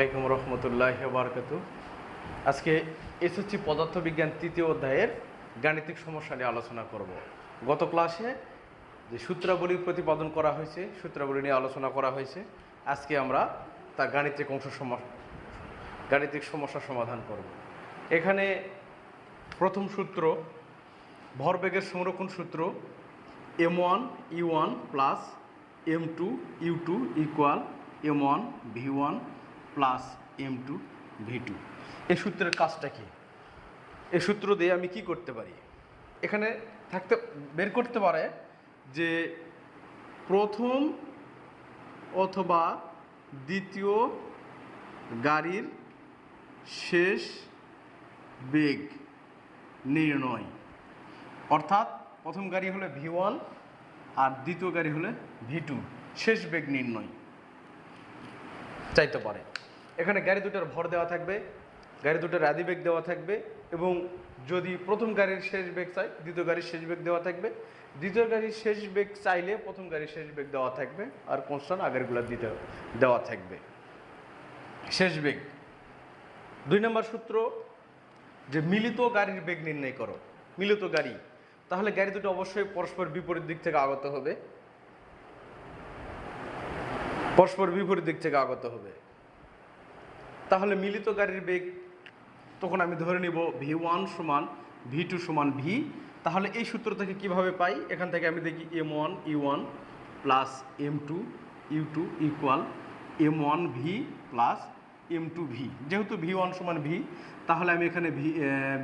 আসসালামু আলাইকুম রহমতুল্লাহি ওয়া বারাকাতুহু। আজকে এসএসসি পদার্থবিজ্ঞান তৃতীয় অধ্যায়ের গাণিতিক সমস্যা নিয়ে আলোচনা করব। গত ক্লাসে যে সূত্রাবলী প্রতিপাদন করা হয়েছে, সূত্রাবলী নিয়ে আলোচনা করা হয়েছে। আজকে আমরা তার গাণিতিক সমস্যা সমাধান করব। এখানে প্রথম সূত্র ভরবেগের সংরক্ষণ সূত্র m1 u1 plus m2 u2 equal m1 v1 plus m2 v2। এই সূত্রের কাজটা কি? এই সূত্র দিয়ে আমি কি করতে পারি? এখানে বের করতে পারে যে প্রথম অথবা দ্বিতীয় গাড়ির শেষ বেগ নির্ণয়, অর্থাৎ প্রথম গাড়ি হলে v1 আর দ্বিতীয় গাড়ি হলে v2, শেষ বেগ নির্ণয় চাইতে পারে। এখানে গাড়ি দুটার ভর দেওয়া থাকবে, গাড়ি দুটার আদিবেগ দেওয়া থাকবে, এবং যদি প্রথম গাড়ির শেষ বেগ চাই দ্বিতীয় গাড়ির শেষ বেগ দেওয়া থাকবে, দ্বিতীয় গাড়ির শেষ বেগ চাইলে প্রথম গাড়ির শেষ বেগ দেওয়া থাকবে, আর কনস্ট্যান্ট আগেরগুলো দেওয়া থাকবে। শেষ বেগ 2 নম্বর সূত্র, যে মিলিত গাড়ির বেগ নির্ণয় করো। মিলিত গাড়ি, তাহলে গাড়ি দুটো অবশ্যই পরস্পর বিপরীত দিক থেকে আগত হবে, পরস্পর বিপরীত দিক থেকে আগত হবে। তাহলে মিলিত গাড়ির বেগ তখন আমি ধরে নিব v1 সমান v2 সমান v। তাহলে এই সূত্র থেকে কিভাবে পাই? এখান থেকে আমি দেখি m1 u1 plus m2 u2 equal m1 v plus m2 v। যেহেতু v1 সমান v, তাহলে আমি এখানে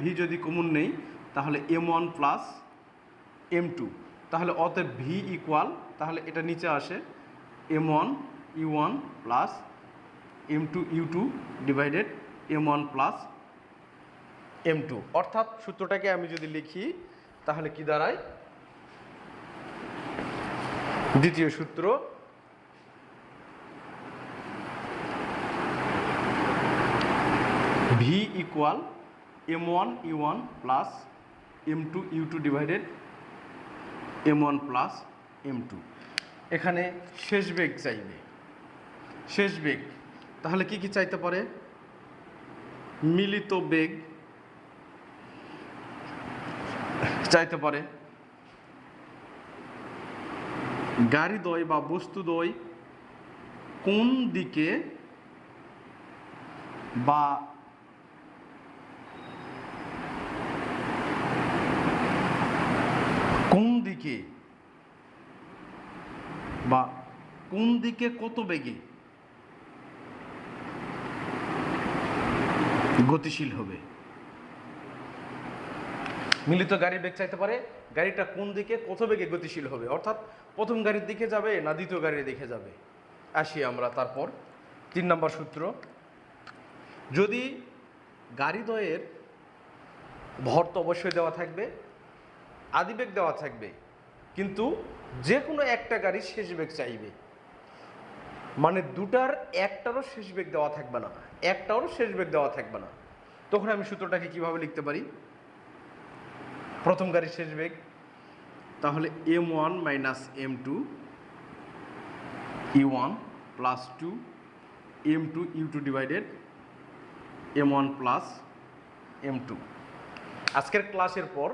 v যদি কমন নেই তাহলে m1 প্লাস m2, তাহলে অতএব v ইকুয়াল, তাহলে এটা নিচে আসে m1 u1 plus m2 u2 divided m1 plus m2। অর্থাৎ সূত্রটাকে আমি যদি লিখি তাহলে কি দাঁড়ায়? দ্বিতীয় সূত্র v equal m1 u1 plus m2 u2 divided m1 plus m2। এখানে শেষ বেগ চাইবে, শেষ বেগ, তাহলে কি কি চাইতে পারে? মিলিত বেগ চাইতে পারে, গাড়িদ্বয় বা বস্তুদ্বয় কোন দিকে বা কোন দিকে কত বেগে গতিশীল হবে। মিলিত গাড়ির বেগ চাইতে পারে, গাড়িটা কোন দিকে কত বেগে গতিশীল হবে, অর্থাৎ প্রথম গাড়ির দিকে যাবে না দ্বিতীয় গাড়ির দিকে যাবে। আসি আমরা তারপর 3 নম্বর সূত্র, যদি গাড়িদ্বয়ের ভর তো অবশ্যই দেওয়া থাকবে, আদিবেগ দেওয়া থাকবে, কিন্তু যে কোনো একটা গাড়ির শেষ বেগ চাইবে, মানে দুটার একটারও শেষ বেগ দেওয়া থাকবে না, একটারও শেষ বেগ দেওয়া থাকবে না। তখন আমি সূত্রটাকে কিভাবে লিখতে পারি? প্রথম গাড়ির শেষ বেগ, তাহলে m1 minus m2 u1 plus 2 m2 u2 divided m1 plus m2। আজকের ক্লাসের পর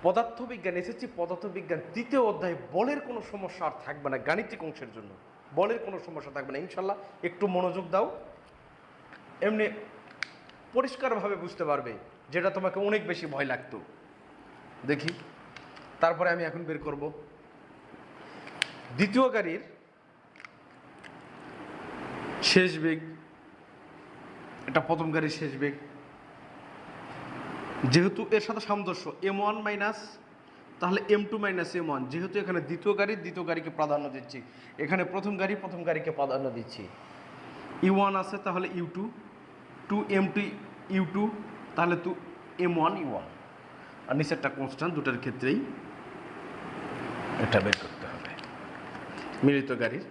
পদার্থবিজ্ঞান এসেছি, পদার্থবিজ্ঞান তৃতীয় অধ্যায় বলের কোনো সমস্যা আর থাকবে না। গাণিতিক অংশের জন্য বলের কোনো সমস্যা থাকবে না ইনশাল্লাহ। একটু মনোযোগ দাও, এমনি পরিষ্কারভাবে বুঝতে পারবে, যেটা তোমাকে অনেক বেশি ভয় লাগতো। দেখি তারপরে আমি এখন বের করব দ্বিতীয় গাড়ির শেষ বেগ। এটা প্রথম গাড়ির শেষ বেগ, যেহেতু এর সাথে সামঞ্জস্য m1 মাইনাস, তাহলে m2 মাইনাস m1, যেহেতু এখানে দ্বিতীয় গাড়িকে প্রাধান্য দিচ্ছি, এখানে প্রথম গাড়িকে প্রাধান্য দিচ্ছি। u1 আছে, তাহলে u2, 2m2 u2, তাহলে 2m1 u1, আর নিচেরটা কনস্ট্যান্ট, দুটার ক্ষেত্রেই এটা বের করতে হবে। মিলিত গাড়ির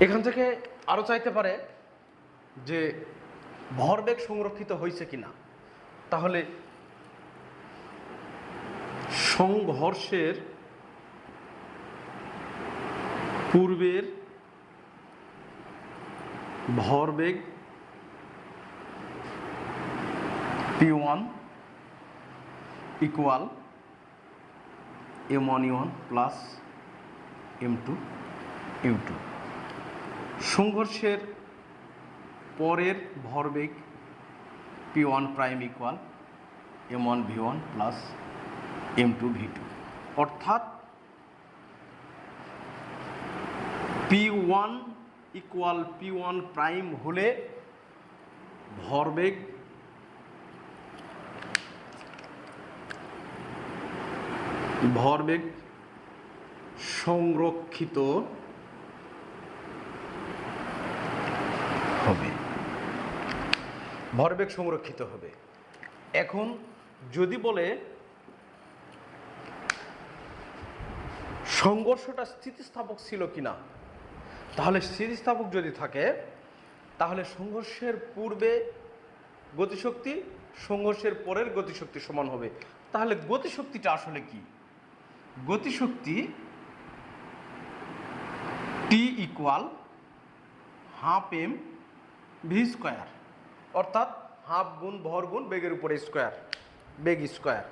এখান থেকে আরও চাইতে পারে যে ভরবেগ সংরক্ষিত হয়েছে কিনা, তাহলে সংঘর্ষের পূর্বের ভরবেগ P1 equal M1 U1 plus M2 U2। সংঘর্ষের পরের ভরবেগ P1 prime equal M1 V1 plus M2 V2। অর্থাৎ P1 ইকুয়াল P1 প্রাইম হলে ভরবেগ সংরক্ষিত হবে। ভরবেগ সংরক্ষিত হবে। এখন যদি বলে সংঘর্ষটা স্থিতিস্থাপক ছিল কিনা, তাহলে স্থিতিস্থাপক যদি থাকে তাহলে সংঘর্ষের পূর্বে গতিশক্তি সংঘর্ষের পরের গতিশক্তি সমান হবে। তাহলে গতিশক্তিটা আসলে কি? গতিশক্তি টি equal half m v square, অর্থাৎ হাফ গুণ ভর গুণ বেগের উপরে স্কোয়ার, বেগ স্কোয়ার।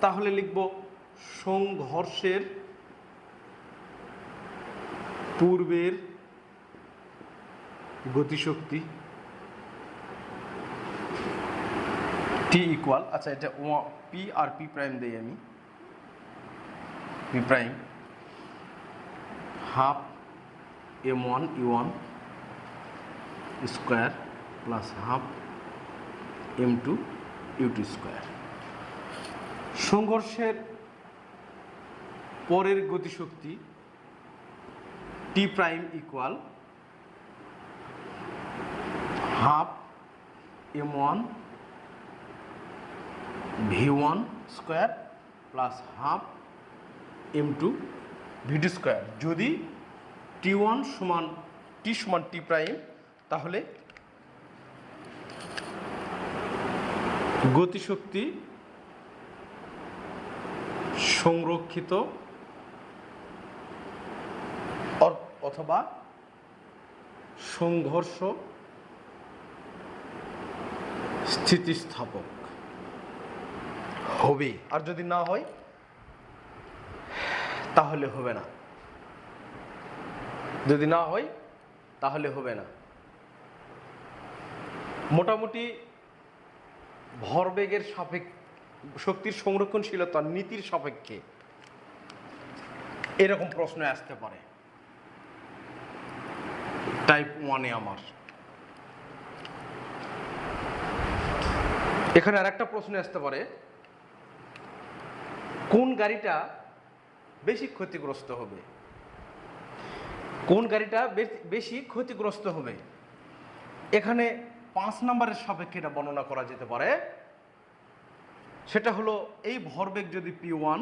তাহলে লিখব সংঘর্ষের পূর্বের গতিশক্তি টি ইকুয়াল, আচ্ছা এটা পি আর পি প্রাইম দেই আমি, P prime half M1 U1 square plus half M2 U2 square. সংঘর্ষের পরের গতিশক্তি T prime equal half M1 V1 square plus half M2 V2 square. যদি T1 সমান T সমান T প্রাইম, তাহলে গতিশক্তি সংরক্ষিত অথবা সংঘর্ষ স্থিতিস্থাপক হবে। আর যদি না হয় তাহলে হবে না, যদি না হয় তাহলে হবে না। মোটামুটি ভরবেগের সাপেক্ষে শক্তির সংরক্ষণশীলতার নীতির সাপেক্ষে এরকম প্রশ্ন আসতে পারে টাইপ 1-এ। আমার এখানে আর একটা প্রশ্ন আসতে পারে, কোন গাড়িটা বেশি ক্ষতিগ্রস্ত হবে? কোন গাড়িটা বেশি ক্ষতিগ্রস্ত হবে? এখানে 5 নম্বরের সাপেক্ষে এটা বর্ণনা করা যেতে পারে। সেটা হলো এই ভরবেগ যদি P1,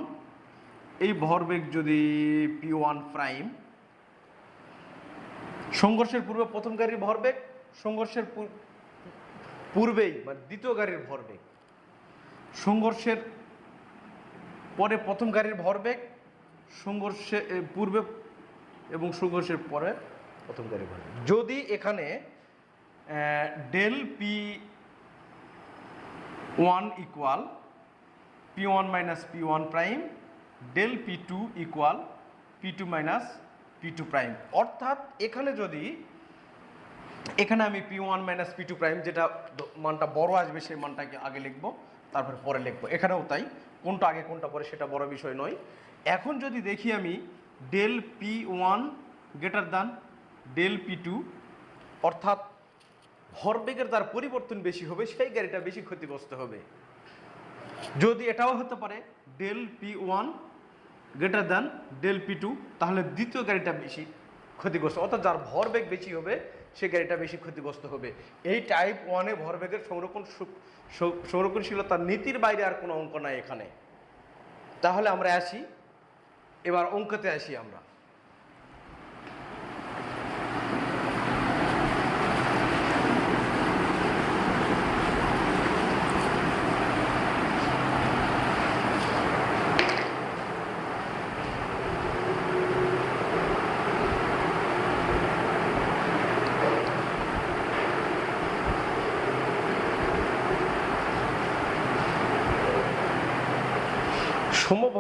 এই ভরবেগ যদি P1 প্রাইম, সংঘর্ষের পূর্বে প্রথম গাড়ির ভরবেগ, সংঘর্ষের পূর্বেই মানে দ্বিতীয় গাড়ির ভরবেগ, সংঘর্ষের পরে প্রথম গাড়ির ভরবেগ, সংঘর্ষে পূর্বে এবং সংঘর্ষের পরে প্রথম গাড়ির ভরবেগ। যদি এখানে del P1 equal P1 minus P1 prime, del P2 equal P2 minus P2 prime, অর্থাৎ এখানে যদি এখানে আমি P1 মাইনাস P2 প্রাইম যেটা মানটা বড় আসবে সেই মানটাকে আগে লিখবো, তারপর পরে লিখবো। এখানেও তাই, কোনটা আগে কোনটা পরে সেটা বড় বিষয় নয়। এখন যদি দেখি আমি del P1 greater than del P2, অর্থাৎ ভরবেগের তার পরিবর্তন বেশি হবে, সেই গাড়িটা বেশি ক্ষতিগ্রস্ত হবে। যদি এটাও হতে পারে del P1 greater than del P2, তাহলে দ্বিতীয় গাড়িটা বেশি ক্ষতিগ্রস্ত, অর্থাৎ যার ভরবেগ বেশি হবে সেই গাড়িটা বেশি ক্ষতিগ্রস্ত হবে। এই টাইপ 1-এ ভরবেগের সংরক্ষণশীলতার নীতির বাইরে আর কোনো অঙ্ক নাই এখানে। তাহলে আমরা আসি, এবার অঙ্কতে আসি আমরা।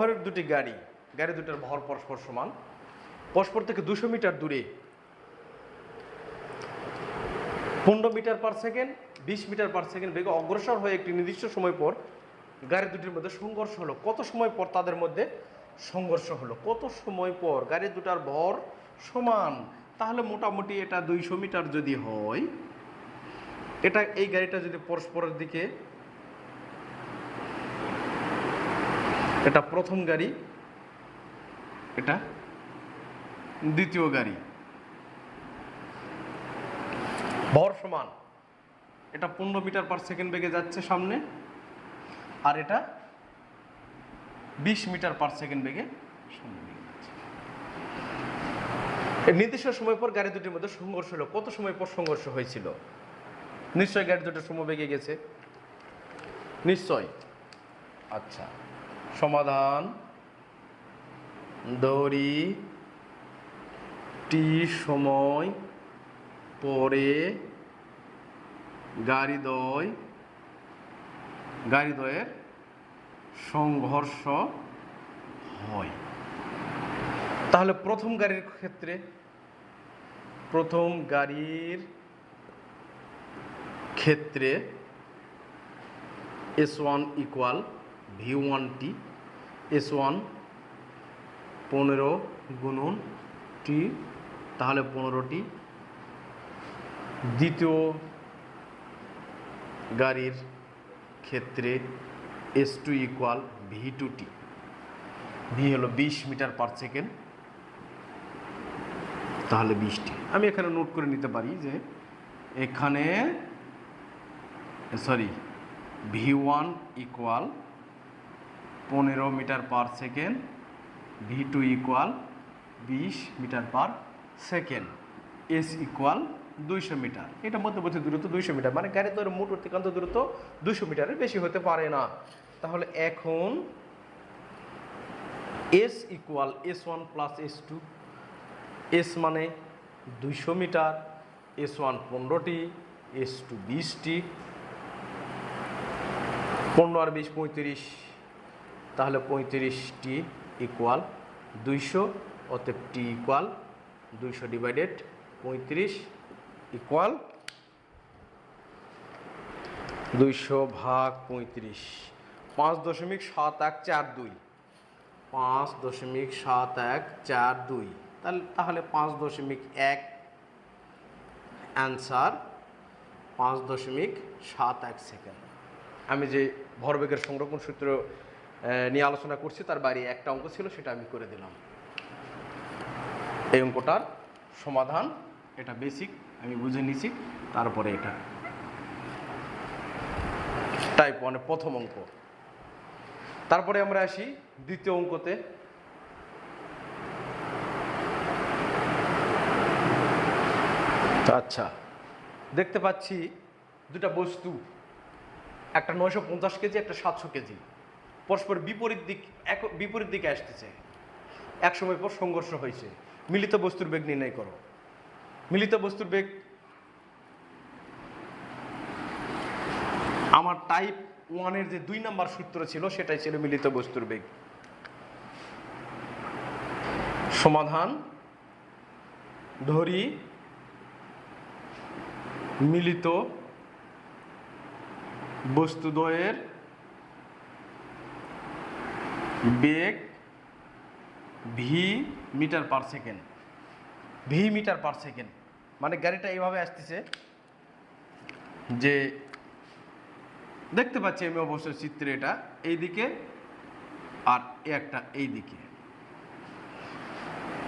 সমভরের দুটি গাড়ি, গাড়ি দুটার ভর পরস্পর সমান, পরস্পর থেকে 200 মিটার দূরে 15 metre per second 20 metre per second বেগে অগ্রসর হয়ে একটি নির্দিষ্ট সময় পর গাড়ি দুটির মধ্যে সংঘর্ষ হলো। কত সময় পর তাদের মধ্যে সংঘর্ষ হলো? কত সময় পর? গাড়ি দুটার ভর সমান, তাহলে মোটামুটি এটা 200 মিটার যদি হয়, এটা এই গাড়িটা যদি পরস্পরের দিকে, এটা প্রথম গাড়ি, এটা দ্বিতীয় গাড়ি, ভর সমান, এটা 15 মিটার পার সেকেন্ড বেগে যাচ্ছে সামনে, আর এটা 20 মিটার পার সেকেন্ড বেগে সামনে যাচ্ছে। নির্দিষ্ট সময় পর গাড়ি দুটির মধ্যে সংঘর্ষ হলো। কত সময় পর সংঘর্ষ হয়েছিল? নিশ্চয় গাড়ি দুটো সমবেগে গেছে, নিশ্চয়। আচ্ছা, সমাধান: দড়ি টি সময় পরে গাড়িদ্বয়ের সংঘর্ষ হয়। তাহলে প্রথম গাড়ির ক্ষেত্রে, প্রথম গাড়ির ক্ষেত্রে S1 ইকুয়াল V1T, S1 15 গুণন T, তাহলে 15T। দ্বিতীয় গাড়ির ক্ষেত্রে S2 ইকুয়াল V2T, V হলো 20 মিটার পার সেকেন্ড, তাহলে 20T। আমি এখানে নোট করে নিতে পারি যে এখানে V1 equal 15 metre per second, V2 equal 20 metre per second, S equal 200 metre. এটা মধ্যবর্তী দূরত্ব 200 মিটার, মানে গাড়ি তো মোট অতিক্রান্ত দূরত্ব 200 মিটারের বেশি হতে পারে না। তাহলে এখন S equal S1 plus S2, S মানে 200 metre, S1 15T, S2 20T, 15 আর 20 35, তাহলে 35T ইকুয়াল 200, অতএব T ইকুয়াল 200 ডিভাইডেড 35 ইকুয়াল 200 ভাগ 35, 5.7142, 5.7142, তাহলে 5.1 অ্যান্সার 5.71 সেকেন্ড। আমি যে ভরবেগের সংরক্ষণ সূত্র নিয়ে আলোচনা করছি তার বাইরে একটা অঙ্ক ছিল, সেটা আমি করে দিলাম। এই অঙ্কটার সমাধান, এটা বেসিক আমি বুঝে নিছি, তারপরে এটা টাইপ 1 প্রথম অঙ্ক। তারপরে আমরা আসি দ্বিতীয় অঙ্কতে। আচ্ছা, দেখতে পাচ্ছি দুটা বস্তু, একটা 950 কেজি, একটা 700 কেজি, পরস্পর বিপরীত দিকে আসতেছে। এক সময় পর সংঘর্ষ হয়েছে। মিলিত বস্তুর বেগ নির্ণয় করো। মিলিত বস্তুর বেগ, আমার টাইপ 1 যে 2 নাম্বার সূত্র ছিল সেটাই ছিল মিলিত বস্তুর বেগ। সমাধান: ধরি মিলিত বস্তুদ্বয়ের বেগ v metre per second, v metre per second, মানে গাড়িটা এইভাবে আসতেছে যে দেখতে পাচ্ছি আমি অবশ্যই চিত্রে, এটা এইদিকে আর একটা এইদিকে।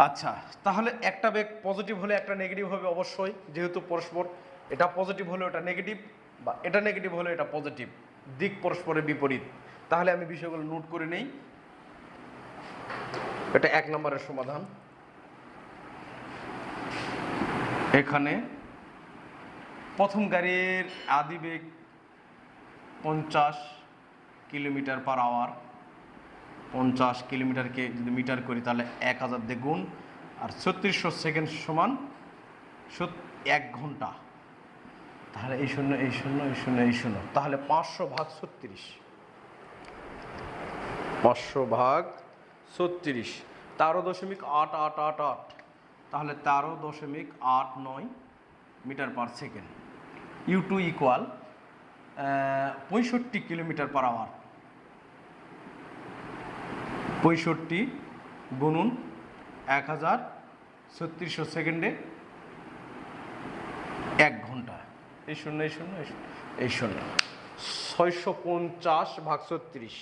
আচ্ছা, তাহলে একটা বেগ পজিটিভ হলে একটা নেগেটিভ হবে অবশ্যই, যেহেতু পরস্পর, এটা পজিটিভ হলে এটা নেগেটিভ, বা এটা নেগেটিভ হলে এটা পজিটিভ, দিক পরস্পরের বিপরীত। তাহলে আমি বিষয়গুলো নোট করে নেই। এটা 1 নম্বরের সমাধান। এখানে প্রথম গাড়ির আদি বেগ 50 কিলোমিটার পার আওয়ার, 50 কিলোমিটারকে যদি মিটার করি তাহলে 1000 দিয়ে গুণ, আর 3600 সেকেন্ড সমান 1 ঘন্টা। তাহলে এই শূন্য এই শূন্য এই শূন্য এই শূন্য, তাহলে 500 ভাগ 36, 500 ভাগ 36, 13.8888, তাহলে 13.89 metre per second. U2 equal 65 kilometre per hour. 65 গুণন 1000 সেকেন্ডে 1 ঘন্টা। এই শূন্য এই শূন্য এই শূন্য, 650 ভাগ 36,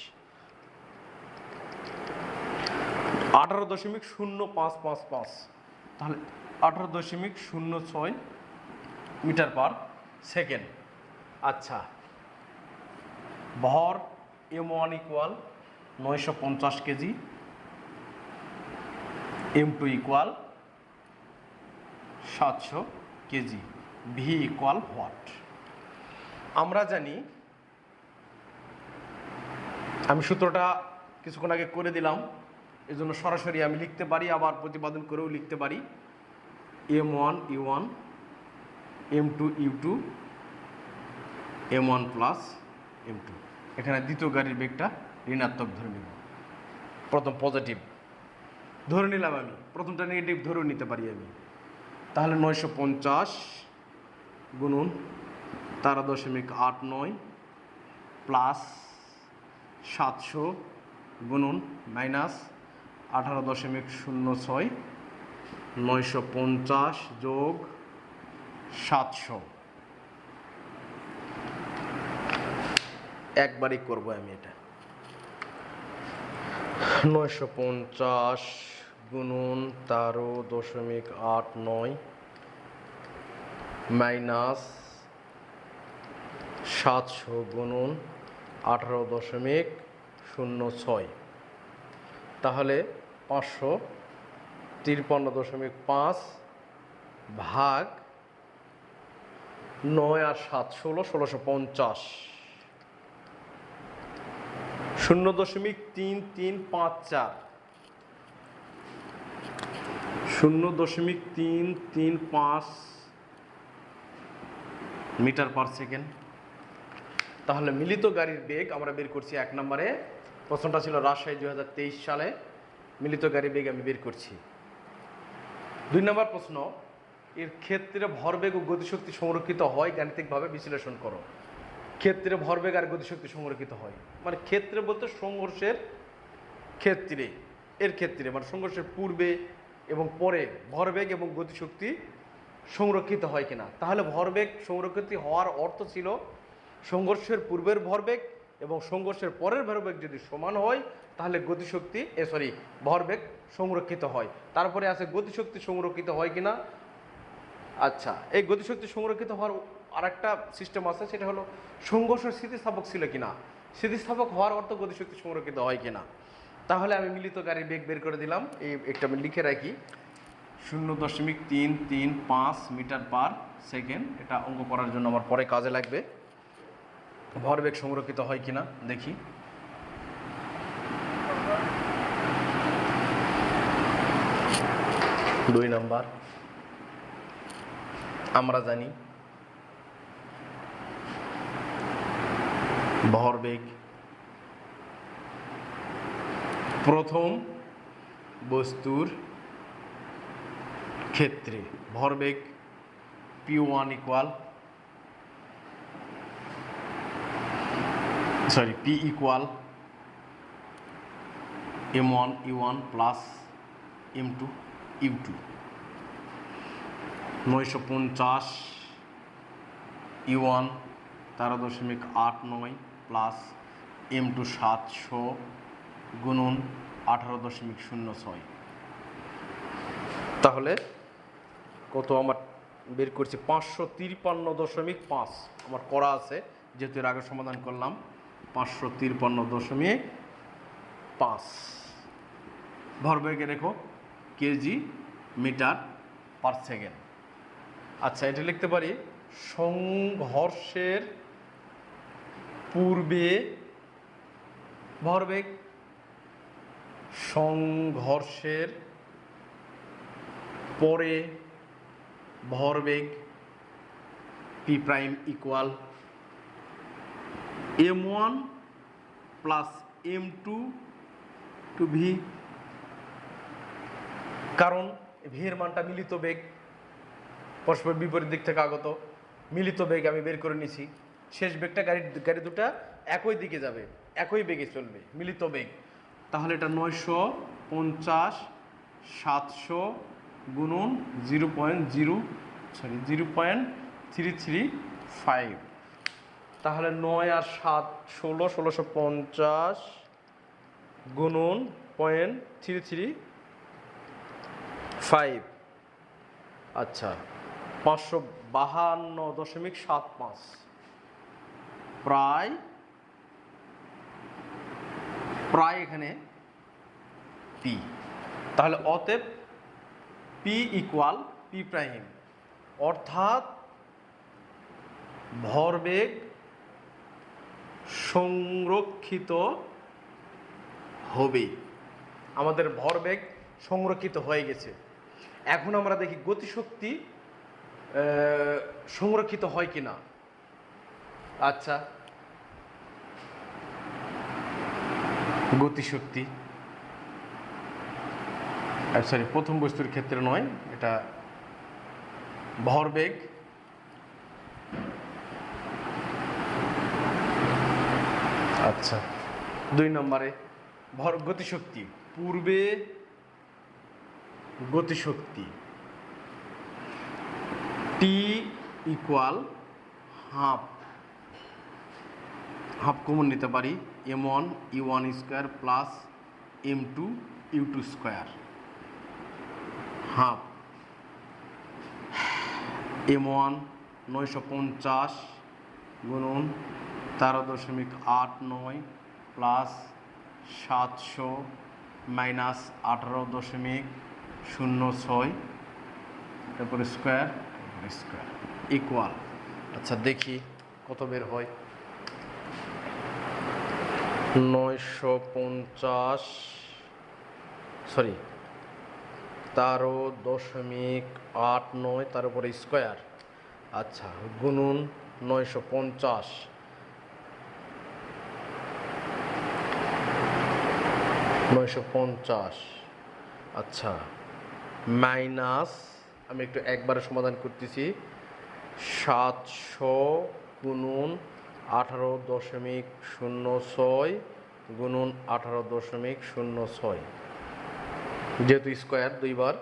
18.0555, তাহলে 18.06 মিটার পার সেকেন্ড। আচ্ছা, ভর M1 equal 950 KG, M2 equal 700 KG, V equal what? আমরা জানি, আমি সূত্রটা কিছুক্ষণ আগে করে দিলাম, এই জন্য সরাসরি আমি লিখতে পারি, আবার প্রতিপাদন করেও লিখতে পারি। M1 U1, M2 U2, M1 plus M2। এখানে দ্বিতীয় গাড়ির বেগটা ঋণাত্মক ধরে নিব, প্রথম পজিটিভ ধরে নিলাম, আমি প্রথমটা নেগেটিভ ধরেও নিতে পারি আমি। তাহলে 950 গুণন 13.89 প্লাস 700 গুণন মাইনাস 18.06, 950 যোগ 700, একবারই করবো আমি এটা। 950 গুণন 13.89 মাইনাস 700 গুণন 18.06, তাহলে 553.5 ভাগ 9 আর 7 16, 1650, 0.3354, 0.335 মিটার পার সেকেন্ড। তাহলে মিলিত গাড়ির বেগ আমরা বের করছি 1 নম্বরে। প্রশ্নটা ছিল রাজশাহী 2023 সালে, মিলিত গাড়ির বেগ আমি বের করছি। 2 নম্বর প্রশ্ন, এর ক্ষেত্রে ভরবেগ ও গতিশক্তি সংরক্ষিত হয়, গাণিতিকভাবে বিশ্লেষণ করো। ক্ষেত্রে ভরবেগ আর গতিশক্তি সংরক্ষিত হয় মানে, ক্ষেত্রে বলতে সংঘর্ষের ক্ষেত্রে, এর ক্ষেত্রে মানে সংঘর্ষের পূর্বে এবং পরে ভরবেগ এবং গতিশক্তি সংরক্ষিত হয় কিনা। তাহলে ভরবেগ সংরক্ষিত হওয়ার অর্থ ছিল সংঘর্ষের পূর্বের ভরবেগ এবং সংঘর্ষের পরের ভরবেগ যদি সমান হয়, তাহলে গতিশক্তি ভরবেগ সংরক্ষিত হয়। তারপরে আছে গতিশক্তি সংরক্ষিত হয় কিনা। আচ্ছা, এই গতিশক্তি সংরক্ষিত হওয়ার আরেকটা সিস্টেম আছে, সেটা হলো সংঘর্ষ স্থিতিস্থাপক ছিল কিনা। স্থিতিস্থাপক হওয়ার অর্থ গতিশক্তি সংরক্ষিত হয় কিনা। তাহলে আমি মিলিত গাড়ির বেগ বের করে দিলাম, এই একটা আমি লিখে রাখি, 0.335 মিটার পার সেকেন্ড। এটা অঙ্ক করার জন্য আমার পরে কাজে লাগবে। ভরবেগ সংরক্ষিত হয় কিনা দেখি। দুই নাম্বার, আমরা জানি ভরবেগ প্রথম বস্তুর ক্ষেত্রে ভরবেগ P1 equal P equal M1 U1 plus M2 U2। 950 U1 13.89 plus M2 700 গুণন 18.06, তাহলে কত আমার বের করছি 553.5 আমার করা আছে, যেহেতু এর আগে সমাধান করলাম। 553.5 ভরবেগে রেখো কেজি মিটার পার সেকেন্ড। আচ্ছা, এটা লিখতে পারি সংঘর্ষের পূর্বে ভরবেগ, সংঘর্ষের পরে ভরবেগ P prime equal M1 plus M2 to V কারণ ভি এর মানটা মিলিত বেগ, পরস্পর বিপরীত দিক থেকে আগত, মিলিত বেগ আমি বের করে নিছি। শেষ বেগটা গাড়ি দুটা একই দিকে যাবে, একই বেগে চলবে, মিলিত বেগ। তাহলে এটা 950 700 গুণন 0.335। তাহলে 9 আর 7 16, 1650 গুণন 0.335। আচ্ছা, 552.75 প্রায় এখানে পি। তাহলে অতএব পি ইকুয়াল পি প্রাইম, অর্থাৎ ভরবেগ সংরক্ষিত হবে। আমাদের ভরবেগ সংরক্ষিত হয়ে গেছে। এখন আমরা দেখি গতিশক্তি সংরক্ষিত হয় কিনা। আচ্ছা, গতিশক্তি সরি, প্রথম বস্তুর ক্ষেত্রে নয়, এটা ভরবেগ আচ্ছা 2 নম্বরে গতিশক্তি। পূর্বে গতিশক্তি টি ইকুয়াল হাফ কমন নিতে পারি, m1 u1 square plus m2 u2 square, half m1 950 গুণন 13.89 প্লাস 700 মাইনাস 18.06, তারপরে স্কোয়ার ইকুয়াল। আচ্ছা দেখি কত বের হয়। 950 সরি 13.89 তার উপরে স্কোয়ার, আচ্ছা গুণন 950 আচ্ছা মাইনাস, আমি একটু একবারে সমাধান করতেছি, 700 গুণন 18.06 গুণন 18.06, যেহেতু স্কোয়ার দুইবার।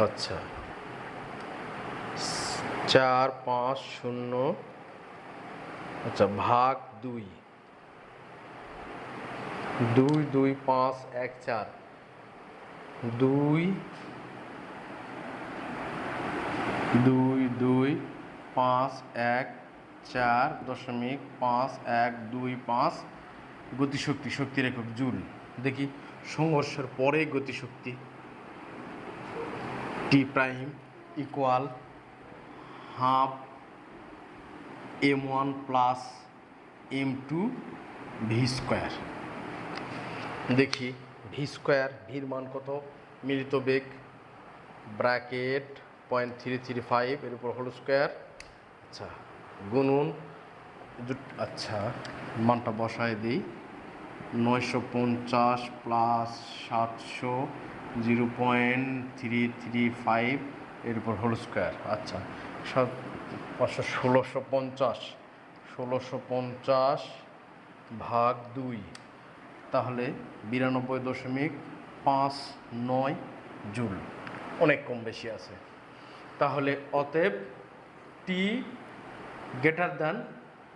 আচ্ছা 450 আচ্ছা ভাগ 2 2 2 5 1 4 2 2 2 5 1 4.5125 গতিশক্তি, শক্তির একক জুল। দেখি সংঘর্ষের পরে গতিশক্তি T prime equal half m1 plus m2 V square. দেখি ভি স্কোয়ার, ভির মান কত, মিলিত বেগ ব্র্যাকেট 0.335 এর উপর হোল স্কোয়ার, আচ্ছা গুণন, আচ্ছা মানটা বসায় দিই, 950 প্লাস 700 0.335 এর উপর হোল স্কোয়ার, আচ্ছা 1650 ভাগ 2, তাহলে 92.59 জুল, অনেক কম বেশি আছে। তাহলে অতএব টি গ্রেটার দ্যান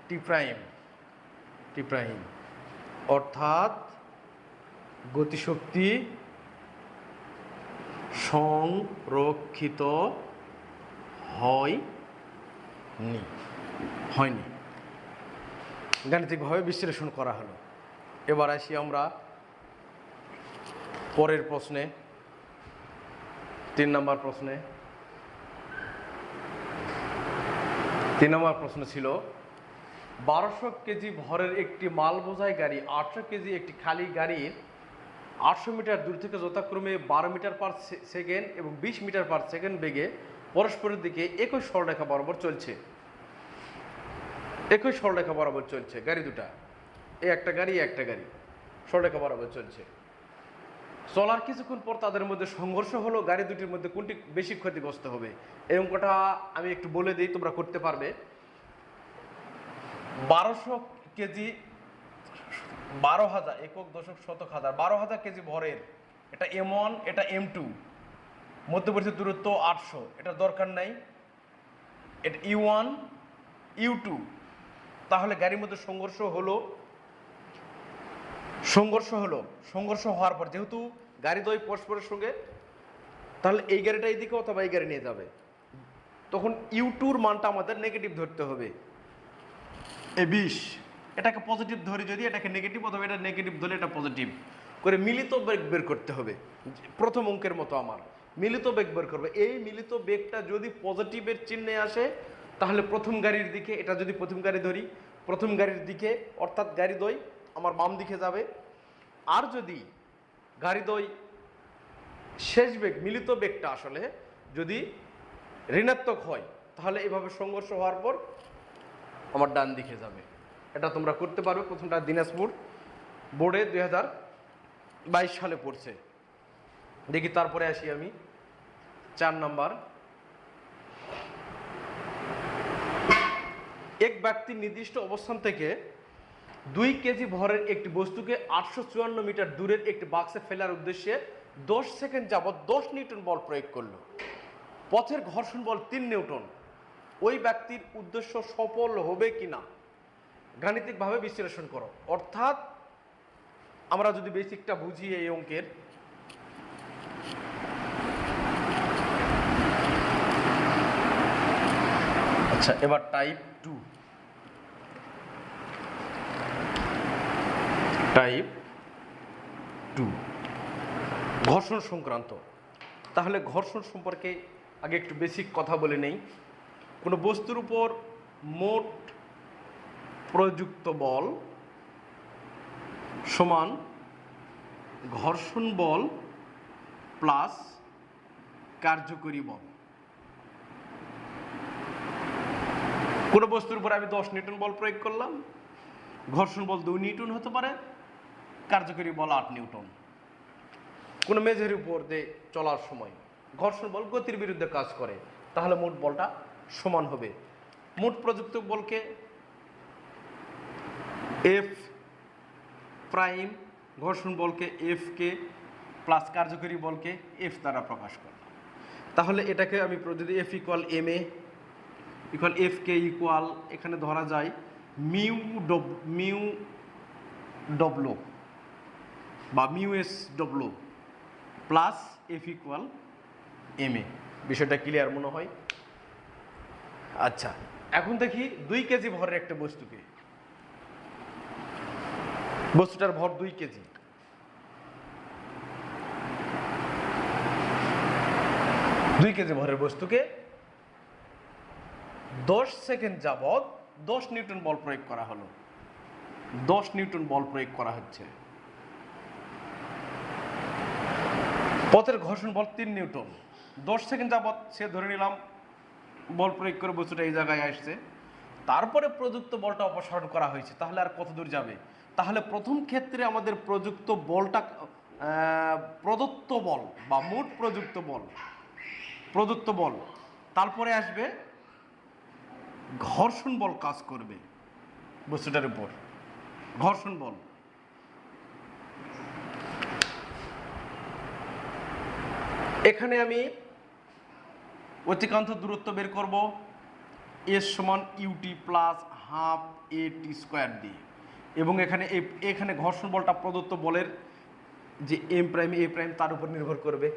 টি প্রাইম, অর্থাৎ গতিশক্তি সংরক্ষিত হয়নি, গাণিতিকভাবে বিশ্লেষণ করা হলো। এবার আসি আমরা পরের প্রশ্নে, 3 নম্বর প্রশ্নে। 3 নম্বর প্রশ্ন ছিল 1200 কেজি ভরের একটি মাল বোঝাই গাড়ি, 800 কেজি একটি খালি গাড়ির 800 মিটার দূর থেকে যথাক্রমে 12 মিটার পার সেকেন্ড এবং 20 মিটার পার সেকেন্ড বেগে পরস্পরের দিকে একই সরলরেখা বরাবর চলছে। গাড়ি দুটা, এই একটা গাড়ি। সরলরেখা বরাবর চলছে। চলার কিছুক্ষণ পর তাদের মধ্যে সংঘর্ষ হলো, গাড়ি দুটির মধ্যে কোনটি বেশি ক্ষতিগ্রস্ত হবে? এই অঙ্কটা আমি একটু বলে দিই, তোমরা করতে পারবে। 1200 কেজি, 12,000 একক দশক শতক হাজার, 12,000 কেজি ভরের এটা M1, এটা M2, মধ্যবর্তী দূরত্ব 800, এটা দরকার নাই, এটা U1 U2। তাহলে গাড়ির মধ্যে সংঘর্ষ হলো, সংঘর্ষ হওয়ার পর যেহেতু গাড়ি দ্বয় পরস্পরের সঙ্গে, তাহলে এই গাড়িটা এইদিকে অথবা এই গাড়ি নিয়ে যাবে, তখন U2-র মানটা আমাদের নেগেটিভ ধরতে হবে। এই 20 এটাকে পজিটিভ ধরি, যদি এটাকে নেগেটিভ অথবা এটা নেগেটিভ ধরে এটা পজিটিভ করে মিলিত বেগ বের করতে হবে। প্রথম অঙ্কের মতো আমার মিলিত বেগ বের করবে। এই মিলিত বেগটা যদি পজিটিভের চিহ্নে আসে তাহলে প্রথম গাড়ির দিকে, এটা যদি প্রথম গাড়ি ধরি, প্রথম গাড়ির দিকে অর্থাৎ গাড়ি দ্বয় আমার বাম দিকে যাবে। আর যদি গাড়ি দ্বয় শেষ বেগ, মিলিত বেগটা আসলে যদি ঋণাত্মক হয় তাহলে এভাবে সংঘর্ষ হওয়ার পর আমার ডান দিকে যাবে। এটা তোমরা করতে পারবে। প্রথমটা দিনাজপুর বোর্ডে 2022 সালে পড়ছে। দেখি তারপরে আসি আমি 4 নাম্বার। এক ব্যক্তি নির্দিষ্ট অবস্থান থেকে 2 কেজি ভরের একটি বস্তুকে 854 মিটার দূরের একটি বাক্সে ফেলার উদ্দেশ্যে 10 সেকেন্ড যাবৎ 10 নিউটন বল প্রয়োগ করলো। পথের ঘর্ষণ বল 3 নিউটন। ওই ব্যক্তির উদ্দেশ্য সফল হবে কিনা গাণিতিকভাবে বিশ্লেষণ করো। অর্থাৎ আমরা যদি বেসিকটা বুঝি এই অঙ্কের, আচ্ছা এবার টাইপ 2, ঘর্ষণ সংক্রান্ত। তাহলে ঘর্ষণ সম্পর্কে আগে একটু বেসিক কথা বলে নেই। কোনো বস্তুর উপর মোট প্রযুক্ত বল সমান ঘর্ষণ বল প্লাস কার্যকরী বল। কোনো বস্তুর উপর আমি 10 নিউটন বল প্রয়োগ করলাম, ঘর্ষণ বল 2 নিউটন হতে পারে, কার্যকরী বল 8 নিউটন। কোনো মেঝের উপর দিয়ে চলার সময় ঘর্ষণ বল গতির বিরুদ্ধে কাজ করে, তাহলে মোট বলটা সমান হবে। মোট প্রযুক্ত বলকে এফ প্রাইম, ঘর্ষণ বলকে এফ কে প্লাস কার্যকরী বলকে এফ দ্বারা প্রকাশ করলাম। তাহলে এটাকে আমি যদি F equal M A equal F K equal এখানে ধরা যায় মিউ ডব্লু বা mu S W plus F equal M A. বিষয়টা ক্লিয়ার মনে হয়? আচ্ছা, এখন দেখি 2 কেজি ভরের একটা বস্তুকে, বস্তুটার ভর 2 কেজি, ভরের বস্তুকে 10 সেকেন্ড যাবৎ 10 নিউটন বল প্রয়োগ করা হলো। 10 নিউটন বল প্রয়োগ করা হচ্ছে। পথের ঘর্ষণ বল 3 নিউটন। 10 সেকেন্ড যাবৎ সে ধরে নিলাম বল প্রয়োগ করে বস্তুটা এই জায়গায় আসছে। তারপরে প্রযুক্ত বলটা অপসারণ করা হয়েছে, তাহলে আর কত দূর যাবে? তাহলে প্রথম ক্ষেত্রে আমাদের প্রযুক্ত বলটা প্রদত্ত বল বা মোট প্রদত্ত বল, তারপরে আসবে ঘর্ষণ বল কাজ করবে বস্তুটার উপর, ঘর্ষণ বল। এখানে আমি অতিক্রান্ত দূরত্ব বের করব এস সমান U T plus half A T square দিয়ে, এবং এখানে ঘর্ষণ বলটা প্রদত্ত বলের যে এম প্রাইম এ প্রাইম তার উপর নির্ভর করবে।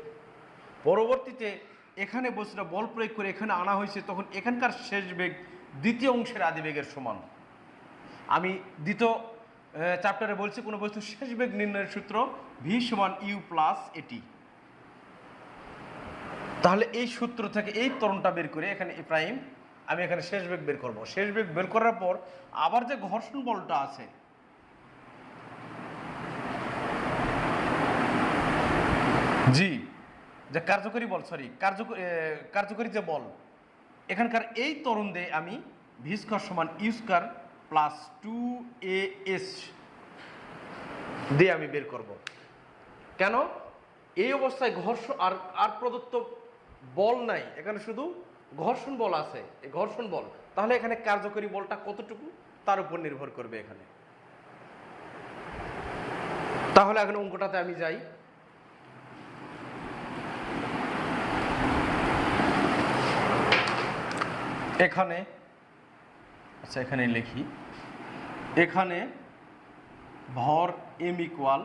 পরবর্তীতে এখানে বস্তুটা বল প্রয়োগ করে এখানে আনা হয়েছে, তখন এখানকার শেষ বেগ দ্বিতীয় অংশের আদি বেগের সমান। আমি দ্বিতীয় চ্যাপ্টারে বলছি কোনো বস্তুর শেষ বেগ নির্ণয়ের সূত্র ভি সমান ইউ প্লাস এটি। তাহলে এই সূত্র থেকে এই ত্বরণটা বের করে এখানে এ প্রাইম, আমি এখানে শেষ বেগ বের করব। শেষ বেগ বের করার পর আবার যে ঘর্ষণ বলটা আছে, জি যে কার্যকরী বল, কার্যকরী যে বল, এখানকার এই ত্বরণ দিয়ে আমি ভি স্কয়ার সমান U square plus 2 A S দিয়ে আমি বের করব। কেন? এই অবস্থায় ঘর্ষণ আর আর প্রদত্ত বল নাই, এখানে শুধু ঘর্ষণ বল আছে। এই ঘর্ষণ বল, তাহলে এখানে কার্যকরী বলটা কতটুকু তার উপর নির্ভর করবে এখানে। তাহলে এখন অঙ্কটাতে আমি যাই। এখানে আচ্ছা এখানে লিখি, এখানে ভর m ইকুয়াল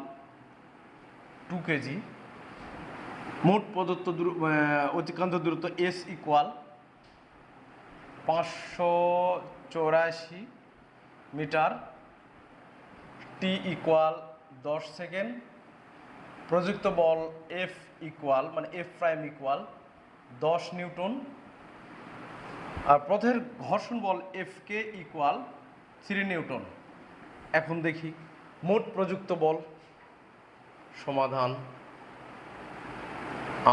2 কেজি, মোট প্রদত্ত অতিক্রান্ত দূরত্ব s equal 584 metre, t equal 10 second, প্রযুক্ত বল F ইকুয়াল মানে F প্রাইম ইকুয়াল 10 নিউটন, আর পথের ঘর্ষণ বল F কে ইকুয়াল 3 নিউটন। এখন দেখি মোট প্রযুক্ত বল। সমাধান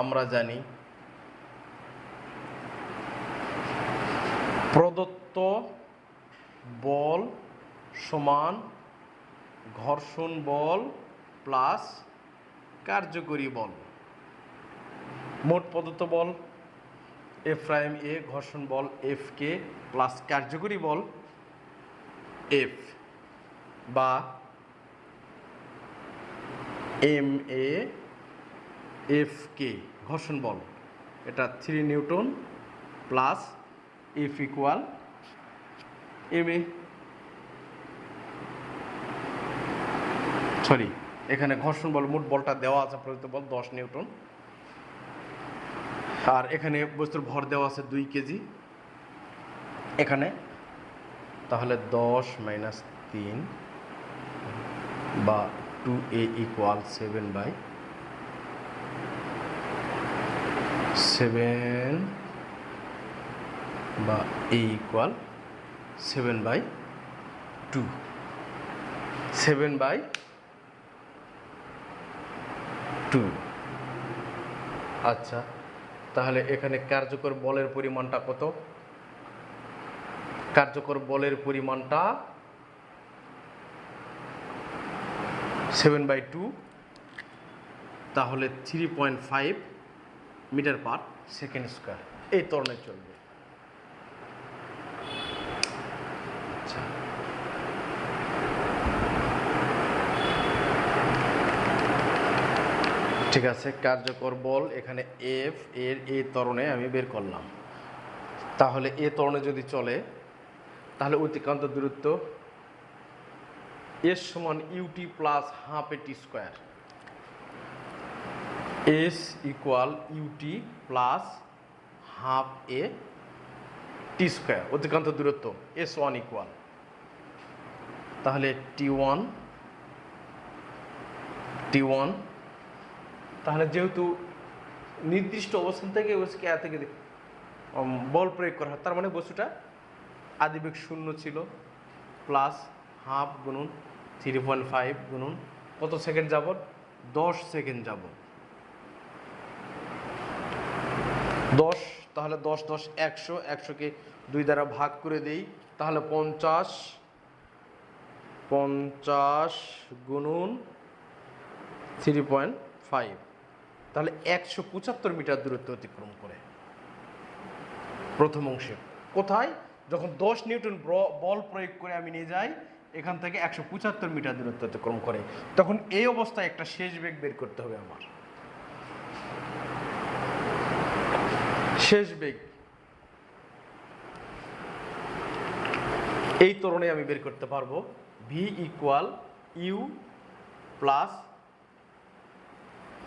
আমরা জানি প্রদত্ত বল সমান ঘর্ষণ বল প্লাস কার্যকরী বল। মোট প্রদত্ত বল এফ প্রাইম এ, ঘর্ষণ বল এফ কে প্লাস কার্যকরী বল এফ বা এম এ এফ কে, ঘর্ষণ বল এটা 3 newton plus F equal M A, sorry এখানে ঘর্ষণ বল মোট বলটা দেওয়া আছে প্রযুক্ত বল 10 নিউটন, আর এখানে বস্তুর ভর দেওয়া আছে 2 কেজি এখানে, তাহলে 10 মাইনাস 3 বা 2a ইকুয়াল 7 বা a ইকুয়াল 7/2, 7/2। আচ্ছা তাহলে এখানে কার্যকর বলের পরিমাণটা কত? কার্যকর বলের পরিমাণটা 7/2, তাহলে 3.5 মিটার পার সেকেন্ড স্কয়ার এই ত্বরণে চলবে। আচ্ছা ঠিক আছে, কার্যকর বল এখানে এফ এর এই ত্বরণে আমি বের করলাম। তাহলে এ ত্বরণে যদি চলে তাহলে অতিক্রান্ত দূরত্ব এস সমান U T plus half A T square, S equal U T plus half A T square, অতিক্রান্ত দূরত্ব এস ওয়ান ইকুয়াল, তাহলে টি ওয়ান, তাহলে যেহেতু নির্দিষ্ট অবস্থান থেকে থেকে বল প্রয়োগ করা হয়, তার মানে বস্তুটা আদিবেগ 0 ছিল, প্লাস হাফ গুণন 3.5 গুণন কত সেকেন্ড যাবত? 10 সেকেন্ড যাবত। 10, তাহলে 10 10 100, 100কে 2 দ্বারা ভাগ করে দেই, তাহলে 50 গুণন 3.5, তাহলে 175 মিটার দূরত্ব অতিক্রম করে প্রথম অংশে। কোথায়? যখন 10 নিউটন বল প্রয়োগ করে আমি নিয়ে যাই এখান থেকে 175 মিটার দূরত্ব অতিক্রম করে, তখন এই অবস্থায় একটা শেষ বেগ বের করতে হবে আমার। শেষ বেগ এই ত্বরণে আমি বের করতে পারবো, ভি ইকুয়াল ইউ প্লাস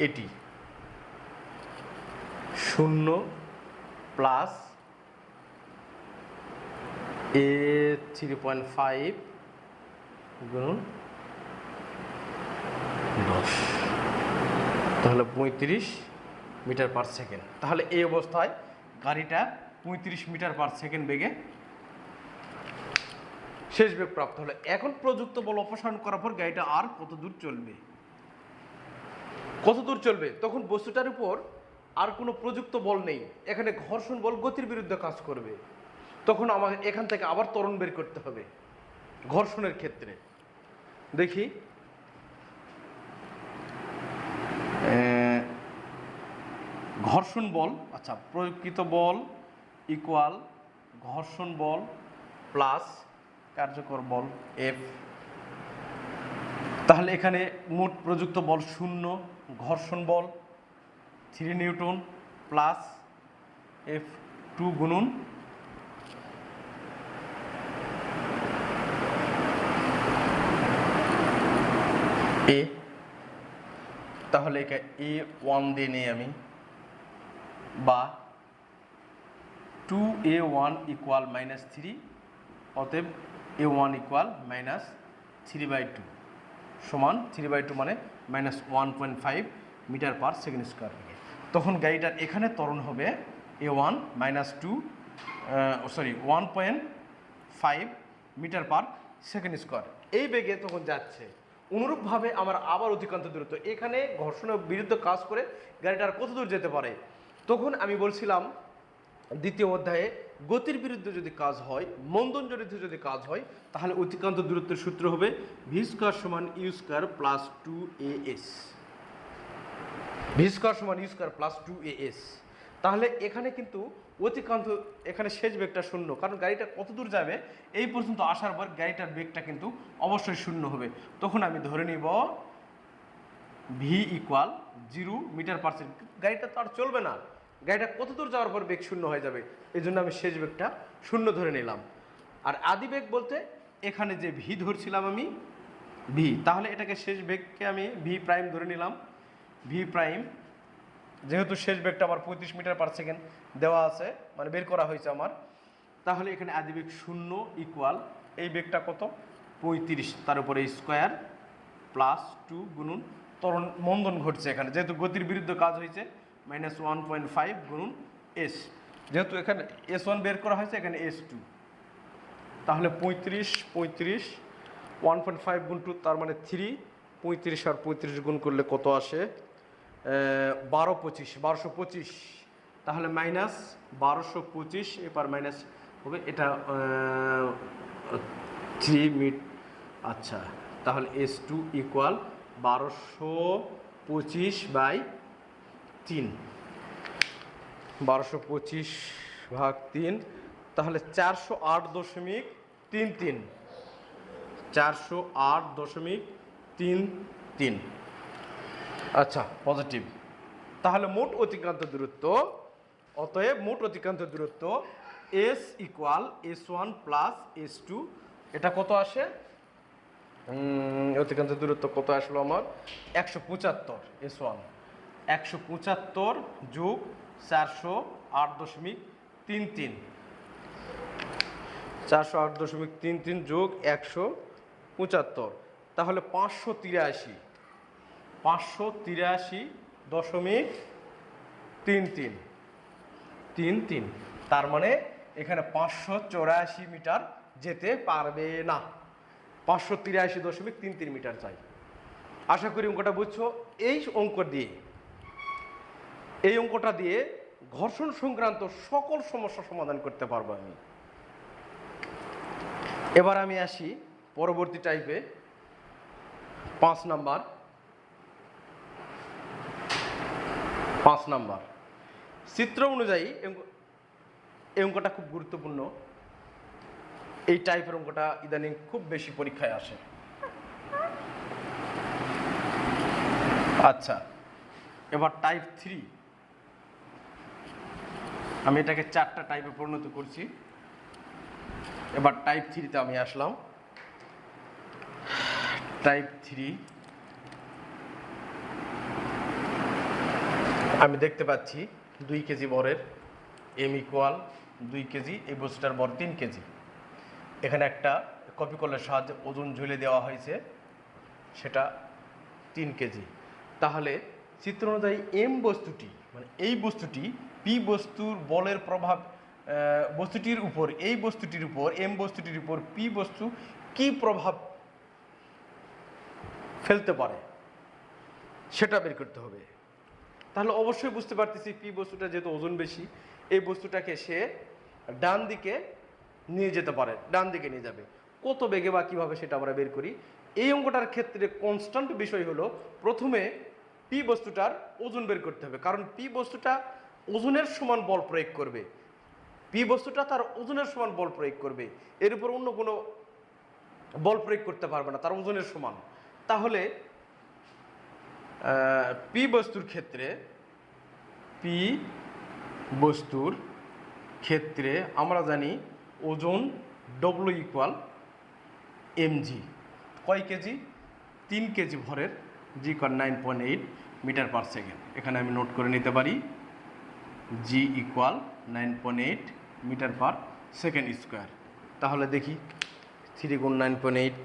এটি, 0 প্লাস এ 3.5 গুণন 10, তাহলে 35 মিটার পার সেকেন্ড। তাহলে এই অবস্থায় গাড়িটা 35 মিটার পার সেকেন্ড বেগে শেষ বেগ প্রাপ্ত হলো। এখন প্রযুক্ত বল অপসারণ করার পর গাড়িটা আর কত দূর চলবে? তখন বস্তুটার উপর আর কোনো প্রযুক্ত বল নেই, এখানে ঘর্ষণ বল গতির বিরুদ্ধে কাজ করবে, তখন আমাকে এখান থেকে আবার ত্বরণ বের করতে হবে ঘর্ষণের ক্ষেত্রে। দেখি ঘর্ষণ বল, আচ্ছা প্রয়োগকৃত বল ইকুয়াল ঘর্ষণ বল প্লাস কার্যকর বল এফ। তাহলে এখানে মোট প্রযুক্ত বল 0, ঘর্ষণ বল 3 নিউটন প্লাস এফ 2 গুণন এ। তাহলে একে A1 দিয়ে নিই আমি, বা 2A1 ইকুয়াল -3, অতএব A1 ইকুয়াল -3/2 সমান 3/2 মানে -1.5 মিটার পার সেকেন্ড স্কোয়ার। তখন গাড়িটার এখানে ত্বরণ হবে A1 1.5 metre per second square. এই বেগে তখন যাচ্ছে। অনুরূপভাবে আমার আবার অতিক্রান্ত দূরত্ব, এখানে ঘর্ষণের বিরুদ্ধে কাজ করে গাড়িটার কত দূর যেতে পারে। তখন আমি বলছিলাম দ্বিতীয় অধ্যায়ে গতির বিরুদ্ধে যদি কাজ হয়, মন্দনজনিত যদি কাজ হয়, তাহলে অতিক্রান্ত দূরত্বের সূত্র হবে ভি স্কয়ার সমান U square plus 2as। V square সমান ইউ স্কয়ার প্লাস 2as। তাহলে এখানে কিন্তু অতিক্রান্ত, এখানে শেষ বেগটা 0, কারণ গাড়িটা কত দূর যাবে এই পর্যন্ত আসার পর গাড়িটার বেগটা কিন্তু অবশ্যই 0 হবে। তখন আমি ধরে নিব V equal 0 metre per second. গাড়িটা তো আর চলবে না, গাড়িটা কত দূর যাওয়ার পর বেগ 0 হয়ে যাবে, এই জন্য আমি শেষ বেগটা 0 ধরে নিলাম। আর আদি বেগ বলতে এখানে যে ভি ধরছিলাম আমি ভি, তাহলে এটাকে শেষ বেগকে আমি ভি প্রাইম ধরে নিলাম। ভি প্রাইম যেহেতু শেষ বেগটা আমার 35 মিটার পার সেকেন্ড দেওয়া আছে, মানে বের করা হয়েছে আমার, তাহলে এখানে আদি বেগ 0 ইকুয়াল এই বেগটা কত 35, তার উপরে স্কোয়ার প্লাস 2 গুণন ত্বরণ মন্দন ঘটছে এখানে, যেহেতু গতির বিরুদ্ধে কাজ হয়েছে -1.5 গুণন এস, যেহেতু এখানে S1 বের করা হয়েছে এখানে S2, তাহলে 35 1.5 গুণ 2 তার মানে 3, 35 আর 35 গুণ করলে কত আসে 1225, তাহলে -1225, এবার মাইনাস হবে এটা 3 মিট। আচ্ছা, তাহলে S2 ইকুয়াল 1225/3, 1225/3, তাহলে 408.33, 408.33। আচ্ছা, পজিটিভ। তাহলে মোট অতিক্রান্ত দূরত্ব, অতএব মোট অতিক্রান্ত দূরত্ব S equal S1 plus S2, এটা কত আসে অতিক্রান্ত দূরত্ব কত আসলো আমার 175। S1 175 যোগ 408.33, 408.33 যোগ 175, তাহলে 583.33, তার মানে এখানে 584 মিটার যেতে পারবে না, 583.33 মিটার চাই। আশা করি অঙ্কটা বুঝছো। এই অঙ্কটা দিয়ে ঘর্ষণ সংক্রান্ত সকল সমস্যা সমাধান করতে পারবো আমি। এবার আমি আসি পরবর্তী টাইপে 5 নাম্বার চিত্র অনুযায়ী। এই অঙ্কটা খুব গুরুত্বপূর্ণ, এই টাইপের অঙ্কটা ইদানিং খুব বেশি পরীক্ষায় আসে। আচ্ছা, এবার টাইপ 3, আমি এটাকে 4টা টাইপে পরিণত করছি। এবার টাইপ 3তে আমি আসলাম। টাইপ 3 আমি দেখতে পাচ্ছি 2 কেজি বরের, এম ইকুয়াল 2 কেজি, এই বস্তুটার বর 3 কেজি। এখানে একটা কপি কলের সাহায্যে ওজন ঝুলে দেওয়া হয়েছে, সেটা 3 কেজি। তাহলে চিত্র অনুযায়ী এম বস্তুটি, মানে এই বস্তুটি পি বস্তুর বলের প্রভাব বস্তুটির উপর, এই বস্তুটির উপর, এম বস্তুটির উপর পি বস্তু কি প্রভাব ফেলতে পারে সেটা বের করতে হবে। তাহলে অবশ্যই বুঝতে পারতেছি পি বস্তুটা যেহেতু ওজন বেশি, এই বস্তুটাকে সে ডান দিকে নিয়ে যেতে পারে, ডান দিকে নিয়ে যাবে। কত বেগে বা কীভাবে সেটা আমরা বের করি। এই অঙ্কটার ক্ষেত্রে কনস্ট্যান্ট বিষয় হলো প্রথমে পি বস্তুটার ওজন বের করতে হবে, কারণ পি বস্তুটা ওজনের সমান বল প্রয়োগ করবে, পি বস্তুটা তার ওজনের সমান বল প্রয়োগ করবে, এর উপর অন্য কোনো বল প্রয়োগ করতে পারবে না, তার ওজনের সমান। তাহলে পি বস্তুর ক্ষেত্রে আমরা জানি ওজন ডব্লু ইকুয়াল mg, কয় কেজি? 3 কেজি ভরের, G equal 9.8 metre per second. এখানে আমি নোট করে নিতে পারি G equal 9.8 metre per second square. তাহলে দেখি 3 গুণ 9.8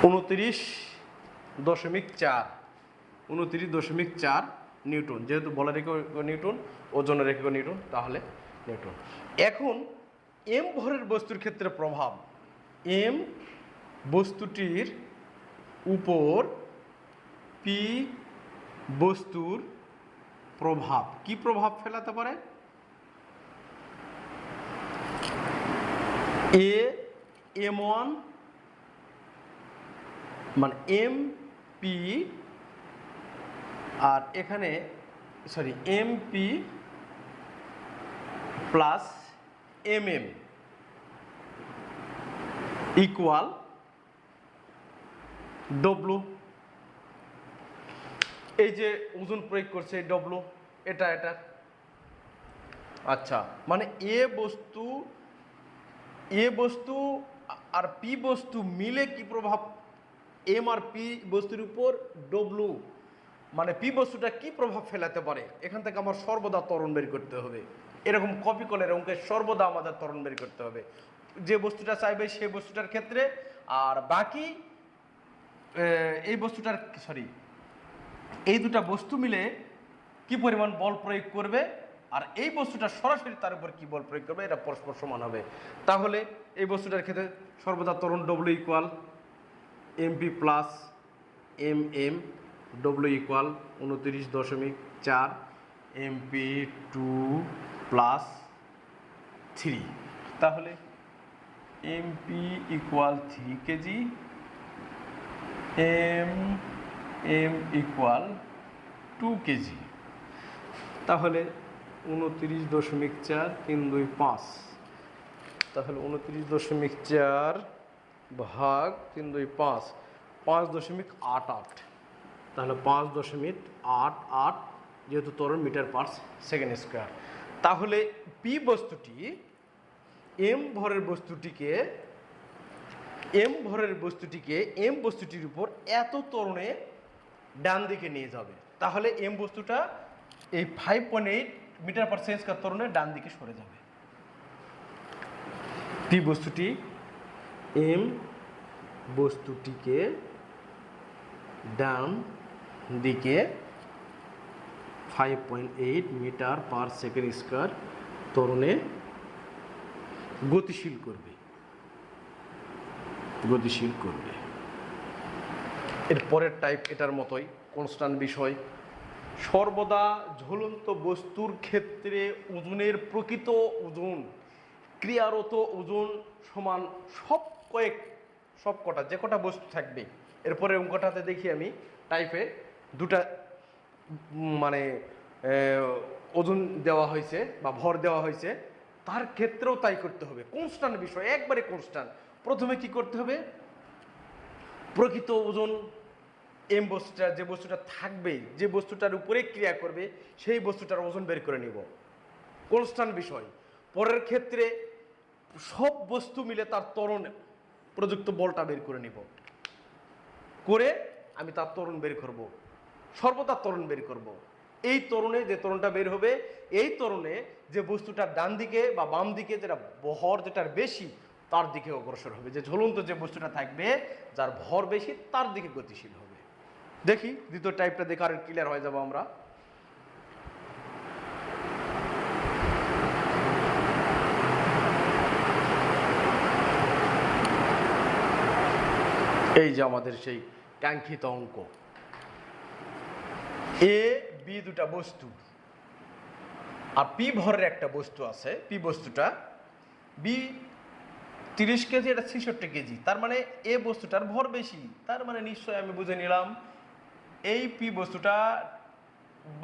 29.4 নিউটন, যেহেতু বলের একক নিউটন, ওজনের একক নিউটন, তাহলে নিউটন। এখন এম ভরের বস্তুর ক্ষেত্রে প্রভাব, এম বস্তুটির উপর পি বস্তুর প্রভাব, কি প্রভাব ফেলাতে পারে? এম1 মানে এম পি, আর এখানে M P plus M M equal W. এই যে ওজন প্রয়োগ করছে ডব্লু, এটা আচ্ছা, মানে এ বস্তু আর পি বস্তু মিলে কি প্রভাব, এম আর পি বস্তুর উপর ডব্লু, মানে পি বস্তুটা কি প্রভাব ফেলাতে পারে, এখান থেকে আমার সর্বদা ত্বরণ বের করতে হবে। এরকম কপি কলের অঙ্কে সর্বদা আমাদের ত্বরণ বের করতে হবে, যে বস্তুটা চাইবে সেই বস্তুটার ক্ষেত্রে, আর বাকি এই দুটা বস্তু মিলে কি পরিমাণ বল প্রয়োগ করবে, আর এই বস্তুটা সরাসরি তার উপর কি বল প্রয়োগ করবে, এটা পরস্পর সমান হবে। তাহলে এই বস্তুটার ক্ষেত্রে সর্বদা ত্বরণ W equal MP plus M M, W equal 29.4 MP 2+3। তাহলে MP equal 3 kg, M equal 2 kg. তাহলে 29.4 325, তাহলে 29.4 ভাগ 325, 5.88, তাহলে 5.88, যেহেতু ত্বরণ মিটার পার সেকেন্ড স্কোয়ার। তাহলে পি বস্তুটি এম ভরের বস্তুটিকে এম বস্তুটির উপর এত ত্বরণে ডান দিকে নিয়ে যাবে, তাহলে এম বস্তুটা এই 5.8 মিটার পার সেকেন্ড স্কোয়ার ত্বরণে ডান দিকে সরে যাবে। পি বস্তুটি এম বস্তুটিকে ডান দিকে 5.8 মিটার পার সেকেন্ড স্কোয়ার ত্বরণে গতিশীল করবে। এর পরের টাইপ এটার মতোই, কনস্ট্যান্ট বিষয়। সর্বদা ঝুলন্ত বস্তুর ক্ষেত্রে ওজনের প্রকৃত ওজন, ক্রিয়ারত ওজন সমান সব কটা যে কটা বস্তু থাকবে। এরপরে অঙ্কটাতে দেখি আমি টাইপে দুটা মানে ওজন দেওয়া হয়েছে বা ভর দেওয়া হয়েছে, তার ক্ষেত্রেও তাই করতে হবে, কনস্ট্যান্ট বিষয়, একবারে কনস্ট্যান্ট। প্রথমে কি করতে হবে, প্রকৃত ওজন এম বস্তুটা, যে বস্তুটা থাকবে, যে বস্তুটার উপরে ক্রিয়া করবে, সেই বস্তুটার ওজন বের করে নিব, কনস্ট্যান্ট বিষয়। পরের ক্ষেত্রে সব বস্তু মিলে তার ত্বরণ প্রযুক্ত বলটা বের করে নিব, করে আমি তার ত্বরণ বের করব, সর্বদা ত্বরণ বের করব। এই ত্বরণে যে ত্বরণটা বের হবে, এই ত্বরণে যে বস্তুটার ডান দিকে বা বাম দিকে যেটা ভর যেটার বেশি, তার দিকে অগ্রসর হবে। যে ঝুলন্ত যে বস্তুটা থাকবে, যার ভর বেশি, তার দিকে গতিশীল হবে। দেখি দ্বিতীয় টাইপটা দেখে আর ক্লিয়ার হয়ে যাব আমরা। এই যে আমাদের সেই কাঙ্ক্ষিত অঙ্ক, এ বি দুটা বস্তু আর পি ভরের একটা বস্তু আছে। পি বস্তুটা বি 30 কেজি, এটা 66 কেজি, তার মানে এ বস্তুটার ভর বেশি, তার মানে নিশ্চয়ই আমি বুঝে নিলাম এই পি বস্তুটা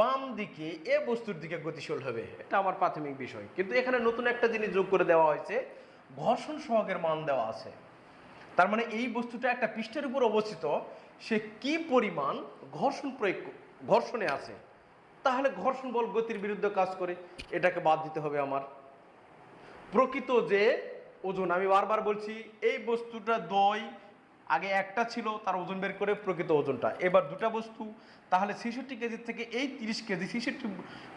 বাম দিকে এ বস্তুর দিকে গতিশীল হবে। এটা আমার প্রাথমিক বিষয়। কিন্তু এখানে নতুন একটা জিনিস যোগ করে দেওয়া হয়েছে, ঘর্ষণ সহগের মান দেওয়া আছে। তার মানে এই বস্তুটা একটা পৃষ্ঠের উপর অবস্থিত, সে কি পরিমাণ ঘর্ষণে আছে। তাহলে ঘর্ষণ বল গতির বিরুদ্ধে কাজ করে, এটাকে বাদ দিতে হবে আমার। প্রকৃত যে ওজন, আমি বারবার বলছি এই বস্তুটা দ্বয়, আগে একটা ছিল, তার ওজন বের করে প্রকৃত ওজনটা, এবার দুটা বস্তু, তাহলে 66 কেজি থেকে এই 30 কেজি 66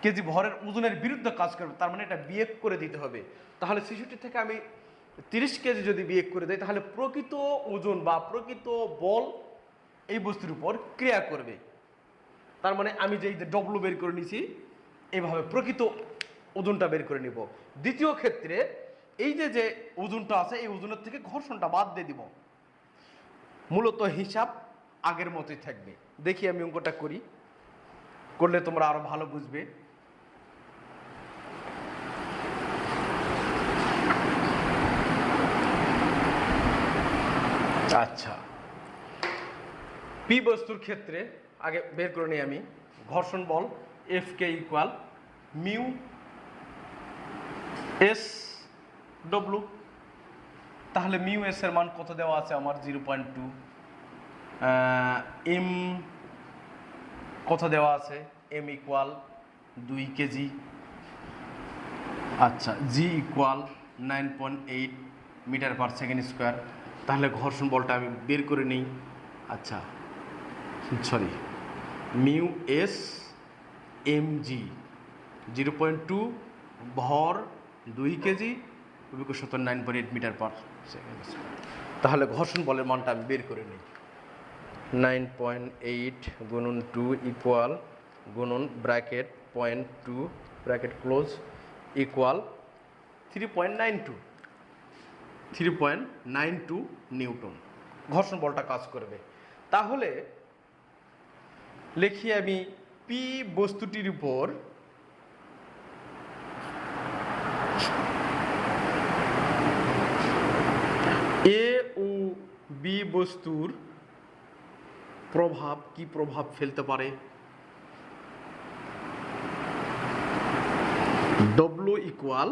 কেজি ভরের ওজনের বিরুদ্ধে কাজ করবে, তার মানে এটা বিয়োগ করে দিতে হবে। তাহলে 66 থেকে আমি 30 কেজি যদি বিয়োগ করে দেয়, তাহলে প্রকৃত ওজন বা প্রকৃত বল এই বস্তুর উপর ক্রিয়া করবে। তার মানে আমি যে ডব্লু বের করে নিছি, এইভাবে প্রকৃত ওজনটা বের করে নিব। দ্বিতীয় ক্ষেত্রে এই যে ওজনটা আছে, এই ওজনের থেকে ঘর্ষণটা বাদ দিয়ে দিব। মূলত হিসাব আগের মতোই থাকবে। দেখি আমি অঙ্কটা করি, করলে তোমরা আরো ভালো বুঝবে। আচ্ছা, পি বস্তুর ক্ষেত্রে আগে বের করে নিই আমি। ঘর্ষণ বল F K equal mu S W. তাহলে মিউ এস এর মান কত দেওয়া আছে আমার? 0.2। এম কত দেওয়া আছে? M equal 2 KG. আচ্ছা, G equal 9.8 metre per second square. তাহলে ঘর্ষণ বলটা আমি বের করে নিই। আচ্ছা sorry, mu S M G 0.2, ভর 2 KG, 9.8 metre per second square. তাহলে ঘর্ষণ বলের মানটা আমি বের করে নিই। 9.8 গুণন 2 ইকুয়াল গুণন bracket 0.2 bracket close equal 3.92 Newton ঘর্ষণ বলটা কাজ করবে। তাহলে লিখি আমি পি বস্তুটির উপর এ ও বি বস্তুর প্রভাব, কি প্রভাব ফেলতে পারে। ডব্লু ইকুয়াল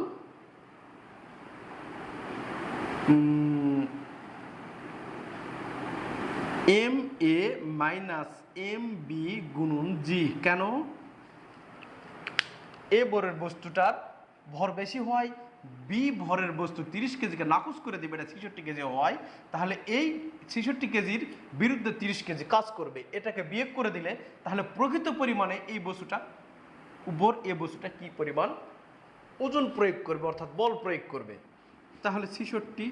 এম এ মাইনাস এম বি গুণন জি। কেন? এ ভরের বস্তুটার ভর বেশি হয়, বি ভরের বস্তু 30 কেজিকে নাকচ করে দেবে, এটা 66 কেজি হয়। তাহলে এই 66 কেজির বিরুদ্ধে 30 কেজি কাজ করবে, এটাকে বিয়োগ করে দিলে তাহলে প্রকৃত পরিমাণে এই বস্তুটা উপর এ বস্তুটা কি পরিমাণ ওজন প্রয়োগ করবে, অর্থাৎ বল প্রয়োগ করবে। তাহলে 66,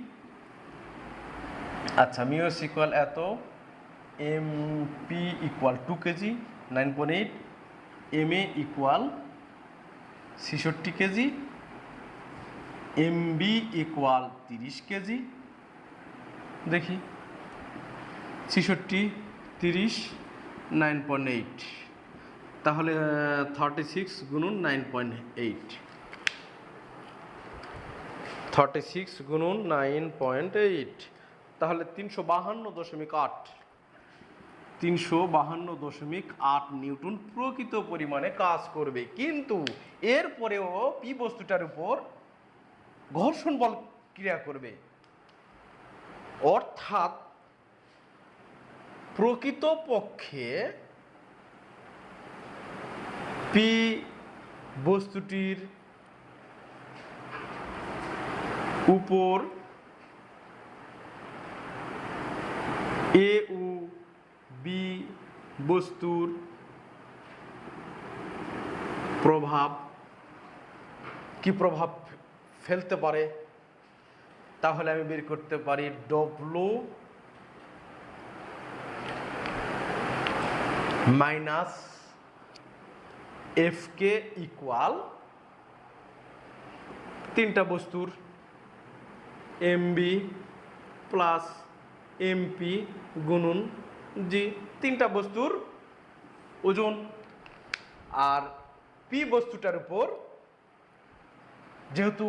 আচ্ছা মিউএস ইকুয়াল এত, M P equal 2 KG 9.8, M A equal 66 KG, M B equal 30 KG. দেখি 66 30 9.8, তাহলে 36 গুণন 9.8, 36 গুণন 9.8, তাহলে 352.8 নিউটন প্রকৃত পরিমাণে কাজ করবে। কিন্তু এরপরেও পি বস্তুটার উপর ঘর্ষণ বল ক্রিয়া করবে, অর্থাৎ প্রকৃত পক্ষে পি বস্তুটির উপর এ ও বি বস্তুর প্রভাব, কি প্রভাব ফেলতে পারে। তাহলে আমি বের করতে পারি W minus F K equal তিনটা বস্তুর এমবি প্লাস এমপি গুণন জি, তিনটা বস্তুর ওজন। আর পি বস্তুটার উপর যেহেতু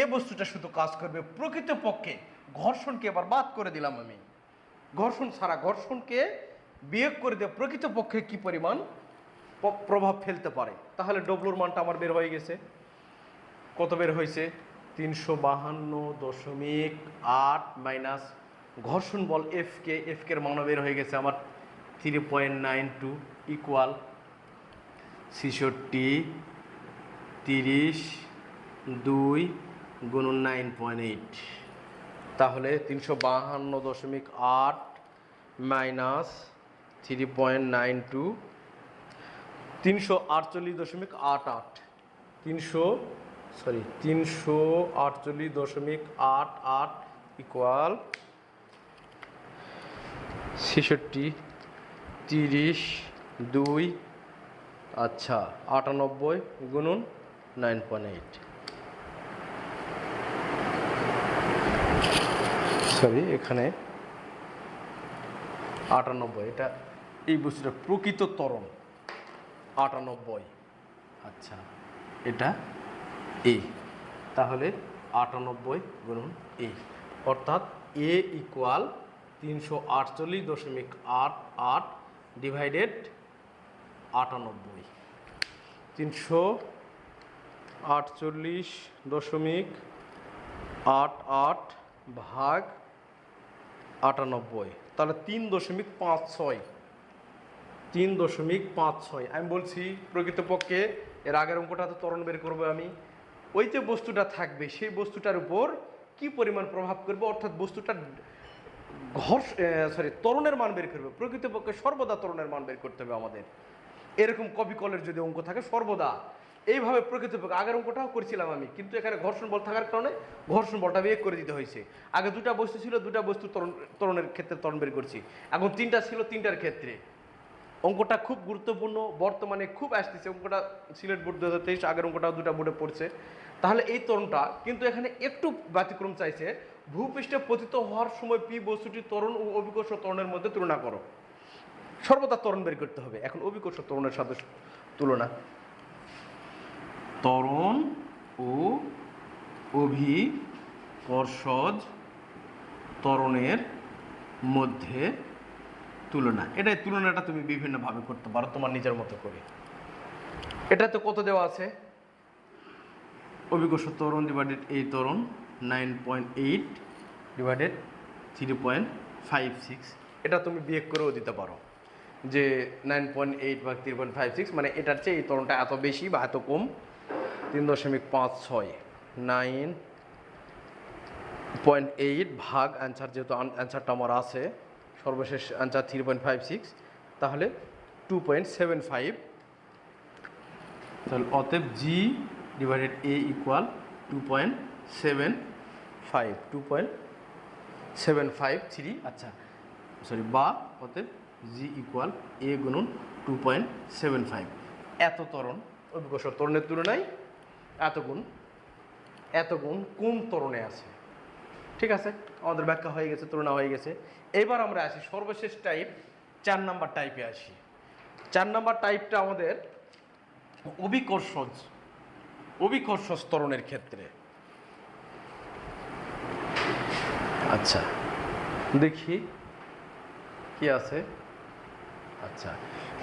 এ বস্তুটা শুধু কাজ করবে, প্রকৃতপক্ষে ঘর্ষণকে এবার বাদ করে দিলাম আমি, ঘর্ষণ ছাড়া, ঘর্ষণকে বিয়োগ করে দিয়ে প্রকৃতপক্ষে কি পরিমাণ প্রভাব ফেলতে পারে। তাহলে ডব্লুর মানটা আমার বের হয়ে গেছে। কত বের হয়েছে? 352.8 মাইনাস ঘর্ষণ বল এফকে, এফকের মানও বের হয়ে গেছে আমার 3.92 ইকুয়াল 66 30 2 গুণন 9.8। তাহলে 352.8 মাইনাস 3.92 348.88 348.88 ইকুয়াল 66 30 2 আচ্ছা 98 গুণন 9.8, সরি এখানে 98, এটা এই বস্তুটা প্রকৃত ত্বরণ 98, আচ্ছা এটা এ, তাহলে 98 গুণন এ, অর্থাৎ এ ইকুয়াল 348.88 ডিভাইডেড 98, 348.88 ভাগ 98, তাহলে 3.56, 3.56। আমি বলছি প্রকৃতপক্ষে এর আগের অঙ্কটাতে ত্বরণ বের করবো আমি, ওই যে বস্তুটা থাকবে সেই বস্তুটার উপর কি পরিমাণ প্রভাব করবে, অর্থাৎ বস্তুটার ত্বরণের মান বের করবে। প্রকৃতপক্ষে সর্বদা ত্বরণের মান বের করতে হবে আমাদের। এরকম কপি কলের যদি অঙ্ক থাকে সর্বদা এইভাবে প্রকৃতপক্ষে, আগের অঙ্কটাও করছিলাম আমি, কিন্তু এখানে ঘর্ষণ বল থাকার কারণে ঘর্ষণ বলটা বিয়োগ করে দিতে হয়েছে। আগে দুটা বস্তু ছিল, দুটা বস্তু ত্বরণের ক্ষেত্রে ত্বরণ বের করছি, এখন তিনটা ছিল, তিনটার ক্ষেত্রে। অঙ্কটা খুব গুরুত্বপূর্ণ, বর্তমানে খুব আসতেছে অঙ্কটা, সিলেট বোর্ড 2023, আগের অঙ্কটাও দুটা বোর্ডে পড়ছে। তাহলে এই ত্বরণটা কিন্তু এখানে একটু ব্যতিক্রম চাইছে, ভূপৃষ্ঠে পতিত হওয়ার সময় পি বস্তুটি ত্বরণ ও অভিকর্ষ ত্বরণের মধ্যে তুলনা করো। সর্বদা ত্বরণ বের করতে হবে। এখন অভিকর্ষ ত্বরণের সাথে তুলনা, ত্বরণ ও অভিকর্ষজ ত্বরণের মধ্যে তুলনা, এটাই তুলনাটা তুমি বিভিন্নভাবে করতে পারো তোমার নিজের মতো করে। এটাতে কত দেওয়া আছে? অভিকর্ষ ত্বরণ ডিভাইডেড এই ত্বরণ 9.8 ডিভাইডেড 3.56, এটা তুমি বিয়োগ করেও দিতে পারো যে 9.8 ভাগ 3.56 মানে এটার চেয়ে এই ত্বরণটা এত বেশি বা এত কম। 3.56 9.8 ভাগ অ্যান্সার, যেহেতু অ্যান্সারটা আমার আছে সর্বশেষ অ্যান্সার 3.56, তাহলে 2.75। তাহলে অতএব জি ডিভাইডেড এ ইকুয়াল 2.75, আচ্ছা সরি, বা অতএব জি ইকুয়াল এ গুণন 2.75। এত ত্বরণ অভিকর্ষ ত্বরণের তুলনায় এত গুণ কোন ত্বরণে আছে। ঠিক আছে, আমাদের ব্যাখ্যা হয়ে গেছে, তুলনা হয়ে গেছে। এবার আমরা আসি সর্বশেষ টাইপ, 4 নাম্বার টাইপে আসি। 4 নাম্বার টাইপটা আমাদের অভিকর্ষজ ত্বরণের ক্ষেত্রে। আচ্ছা দেখি কি আছে। আচ্ছা,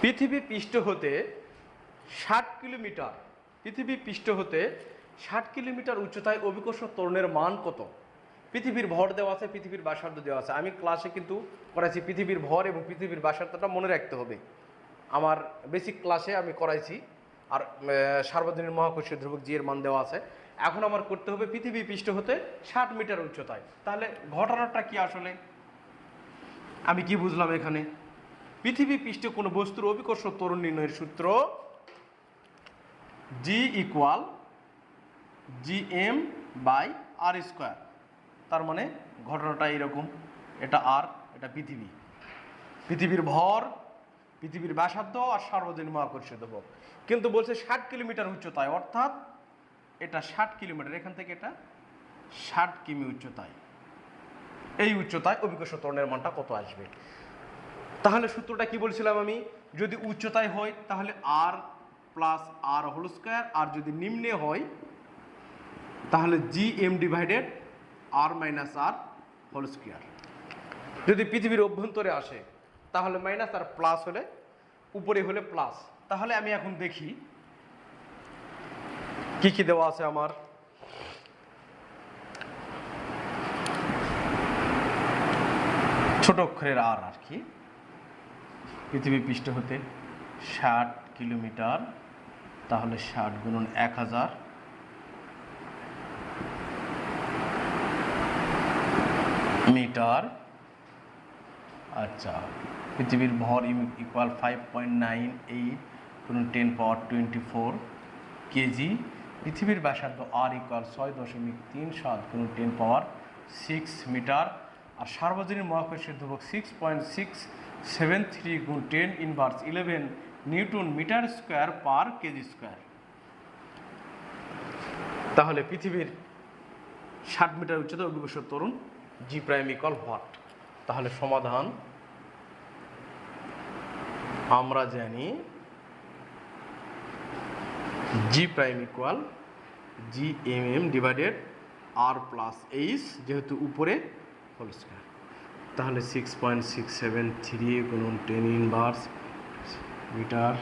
পৃথিবী পৃষ্ঠ হতে 60 কিলোমিটার উচ্চতায় অভিকর্ষ ত্বরণের মান কত? পৃথিবীর ভর দেওয়া আছে, পৃথিবীর ব্যাসার্ধ দেওয়া আছে। আমি ক্লাসে কিন্তু করাইছি পৃথিবীর ভর এবং পৃথিবীর ব্যাসার্ধটা মনে রাখতে হবে, আমার বেসিক ক্লাসে আমি করাইছি। আর সার্বজনীন মহাকর্ষীয় ধ্রুবক জি এর মান দেওয়া আছে। এখন আমার করতে হবে পৃথিবী পৃষ্ঠ হতে 60 মিটার উচ্চতায়। তাহলে ঘটনাটা কি আসলে, আমি কি বুঝলাম এখানে? পৃথিবী পৃষ্ঠে কোনো বস্তুর অভিকর্ষ ত্বরণ নির্ণয়ের সূত্র জি ইকুয়াল GM/r²। তার মানে ঘটনাটা এইরকম, এটা আর, এটা পৃথিবীর ভর, পৃথিবীর ব্যাসার্ধ আর সার্বজনীন মহাকর্ষীয় ধ্রুবক, কিন্তু বলছে 60 কিলোমিটার উচ্চতায়, অর্থাৎ এটা 60 কিলোমিটার, এখান থেকে এটা 60 কিমি উচ্চতায়। এই উচ্চতায় অভিকর্ষ ত্বরণের মানটা কত আসবে? তাহলে সূত্রটা কি বলছিলাম আমি? যদি উচ্চতায় হয় তাহলে r plus r whole square, আর যদি নিম্নে হয় তাহলে GM divided r minus r whole square. যদি পৃথিবীর অভ্যন্তরে আসে তাহলে মাইনাস, আর প্লাস হলে উপরে হলে প্লাস। তাহলে আমি এখন দেখি কি কি দেওয়া আছে আমার। ছোট অক্ষরের আর কি, পৃথিবী পৃষ্ঠ হতে 60 কিলোমিটার, তাহলে 60 গুণন 1000 মিটার। আচ্ছা, পৃথিবীর ভর ইকুয়াল 5.98 গুণন 10 পাওয়ার 24 কেজি। পৃথিবীর ব্যাসার্ধ আর ইকুয়াল 6.37 গুণন 10 পাওয়ার 6 মিটার। আর সার্বজনীন মহাকর্ষীয় ধ্রুবক 6.673 গুণ 10 inverse 11 newton metre square per kg square. তাহলে পৃথিবীর 60 মিটার উচ্চতা অভিকর্ষীয় ত্বরণ জি প্রাইম ইকুয়াল হোয়াট? তাহলে সমাধান আমরা জানি G prime equal G M M divided R plus H, যেহেতু উপরে হোল স্কোয়ার। তাহলে 6.673 গুণন 10 ইনভার্স মিটার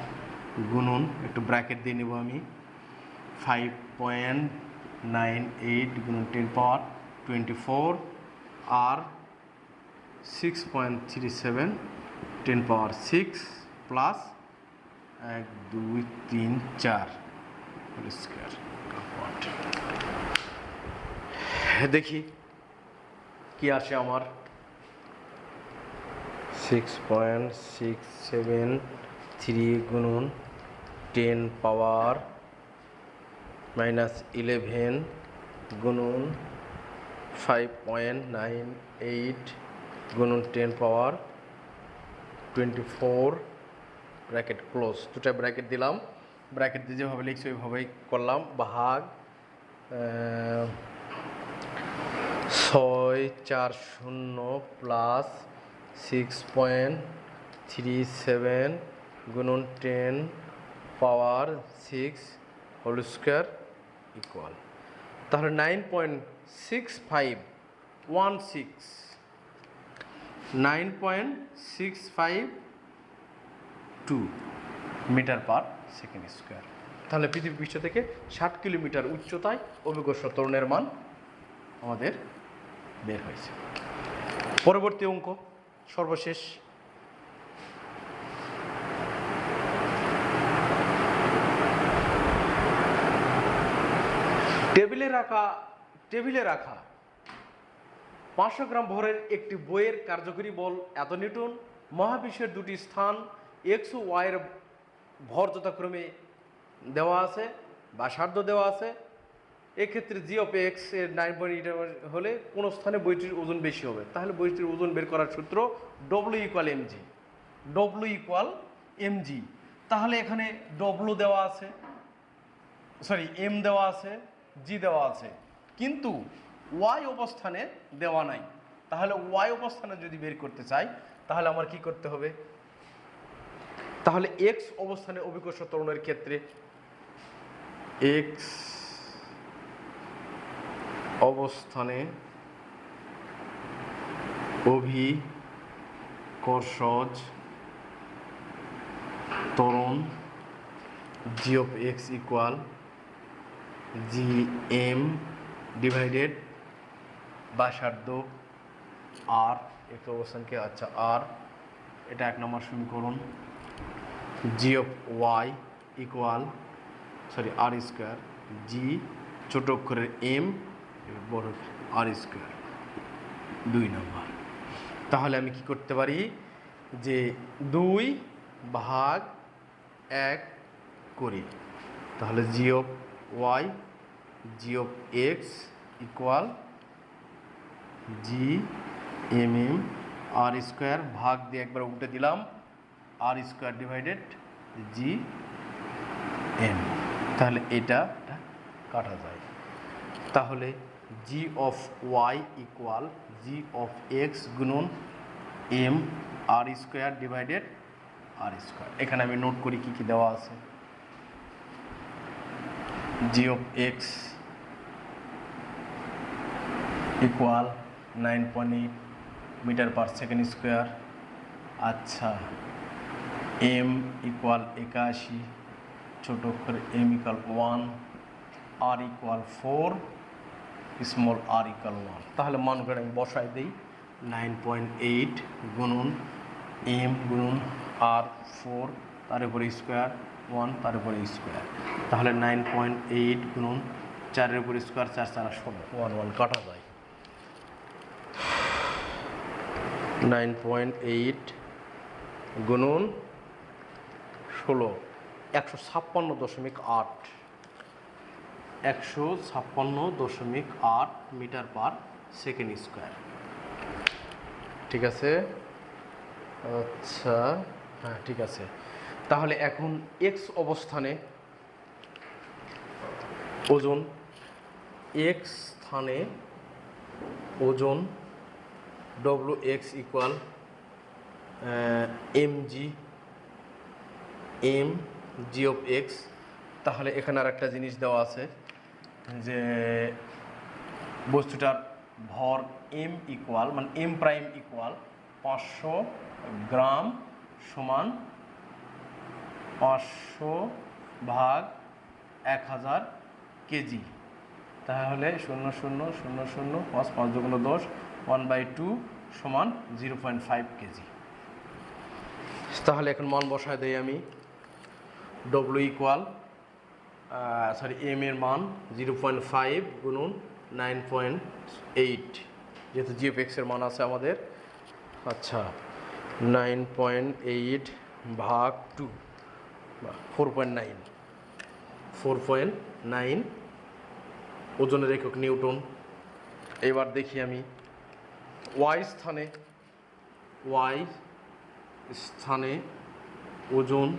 গুণন, একটু ব্র্যাকেট দিয়ে নেব আমি, 5.98 গুণন 10 পাওয়ার 24 আর 6.37 10 পাওয়ার 6 প্লাস 1 2 3 4 হোল স্কোয়ার। দেখি কি আসে আমার। 6.673 গুণন 10 পাওয়ার -11 গুণন 5.98 গুণন 10 পাওয়ার 24 ব্র্যাকেট ক্লোজ। দুটা ব্র্যাকেট দিলাম, ব্র্যাকেট দিয়ে যেভাবে লিখছি ওইভাবেই করলাম, ভাগ 640 প্লাস 6.37 গুণন 10 পাওয়ার 6 হোল স্কোয়ার ইকুয়াল। তাহলে 9.652 মিটার পার সেকেন্ড স্কোয়ার। তাহলে পৃথিবী পৃষ্ঠ থেকে 60 কিলোমিটার উচ্চতায় অভিকর্ষ ত্বরণের মান আমাদের বের হয়েছে। পরবর্তী অঙ্ক, সর্বশেষ। টেবিলে রাখা 500 গ্রাম ভরের একটি বইয়ের কার্যকরী বল এত নিউটন। মহাবিশ্বের দুটি স্থান এক্স ও ওয়াইয়ের ভর যথাক্রমে দেওয়া আছে, ব্যাসার্ধ দেওয়া আছে। এক্ষেত্রে জি অফ এক্স এর 9.8 হলে কোন স্থানে বইটির ওজন বেশি হবে? তাহলে বইটির ওজন বের করার সূত্র W equal MG. W equal MG. তাহলে এখানে ডব্লিউ দেওয়া আছে, সরি এম দেওয়া আছে, জি দেওয়া আছে, কিন্তু ওয়াই অবস্থানে দেওয়া নাই। তাহলে ওয়াই অবস্থানে যদি বের করতে চাই তাহলে আমার কি করতে হবে? তাহলে এক্স অবস্থানে অভিকর্ষ ত্বরণের ক্ষেত্রে এক্স অবস্থানে অভিকর্ষজ ত্বরণ G of X equal G M divided ব্যাসার্ধ আর, এক্স অবস্থানকে আচ্ছা আর, এটা 1 নম্বর সমীকরণ। G of Y equal R square G ছোট অক্ষরের এম বড় আর স্কোয়ার 2 নম্বর। তাহলে আমি কি করতে পারি যে 2 ভাগ 1 করি। তাহলে G of Y G of X equal G M M R square, ভাগ দিয়ে একবার উল্টে দিলাম, R square divided G M. তাহলে এটা কাটা যায়। তাহলে G of Y equal G of X গুণন M R square divided R square. এখানে আমি নোট করি কি কি দেওয়া আছে। G of X equal 9.8 metre per second square. আচ্ছা, এম ইকুয়াল 81, ছোটো অক্ষর এম ইকুয়াল 1, আর ইকুয়াল 4, স্মল আর ইকুয়াল 1। তাহলে মান করে আমি বসাই দিই, 9.8 গুণন এম গুণন আর 4, তার উপরে স্কোয়ার 1, তার উপরে স্কোয়ার। তাহলে 9.8 গুণন 4-এর উপরে স্কোয়ার, 4 4 16, 1 1 কাটা যায়। 9.8 গুণন 16, 156.8, 156.8 মিটার পার সেকেন্ড স্কোয়ার। ঠিক আছে? আচ্ছা, হ্যাঁ ঠিক আছে। তাহলে এখন এক্স অবস্থানে ওজন, এক্স স্থানে ওজন W X equal M G of X. তাহলে এখানে আর একটা জিনিস দেওয়া আছে যে বস্তুটার ভর এম ইকুয়াল, মানে এম প্রাইম ইকুয়াল 500 গ্রাম সমান 500 ভাগ 1000 কেজি। তাহলে 0 0 0 0 5 5 দুগুণ 10, 1/2 সমান 0.5 কেজি। তাহলে এখন মান বসায় দেই আমি। ডব্লিউ ইকুয়াল এম এর মান 0.5 গুণন 9.8, যেহেতু জি এফ এক্সের মান আছে আমাদের। আচ্ছা, 9.8 ভাগ 2, 4.9, ওজনের একক নিউটন। এবার দেখি আমি ওয়াই স্থানে ওজন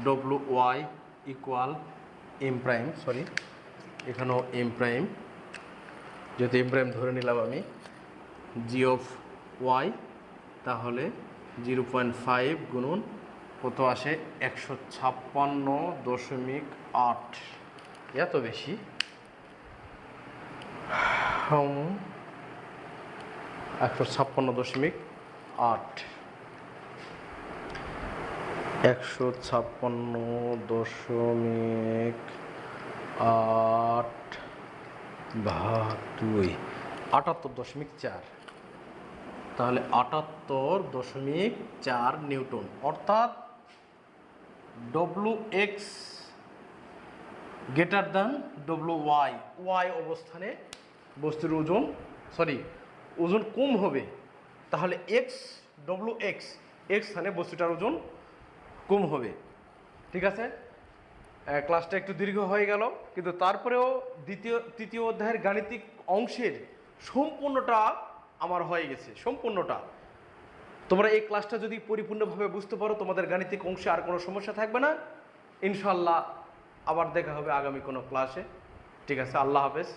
W Y equal M prime, এখানেও এম প্রাইম, যেহেতু এম প্রাইম ধরে নিলাম আমি, জি অফ ওয়াই। তাহলে 0.5 গুণন কত আসে, 156.8, এত বেশি। 156.8, 156.8 ভাগ 2, 78.4। তাহলে 78.4 নিউটন, অর্থাৎ W X greater than W Y. Y অবস্থানে বস্তুর ওজন ওজন কম হবে, তাহলে ডব্লু এক্স স্থানে বস্তুটার ওজন কম হবে। ঠিক আছে, ক্লাসটা একটু দীর্ঘ হয়ে গেল, কিন্তু তারপরেও তৃতীয় অধ্যায়ের গাণিতিক অংশের সম্পূর্ণটা আমার হয়ে গেছে, সম্পূর্ণটা। তোমরা এই ক্লাসটা যদি পরিপূর্ণভাবে বুঝতে পারো, তোমাদের গাণিতিক অংশে আর কোনো সমস্যা থাকবে না। ইনশাল্লাহ আবার দেখা হবে আগামী কোনো ক্লাসে। ঠিক আছে, আল্লাহ হাফেজ।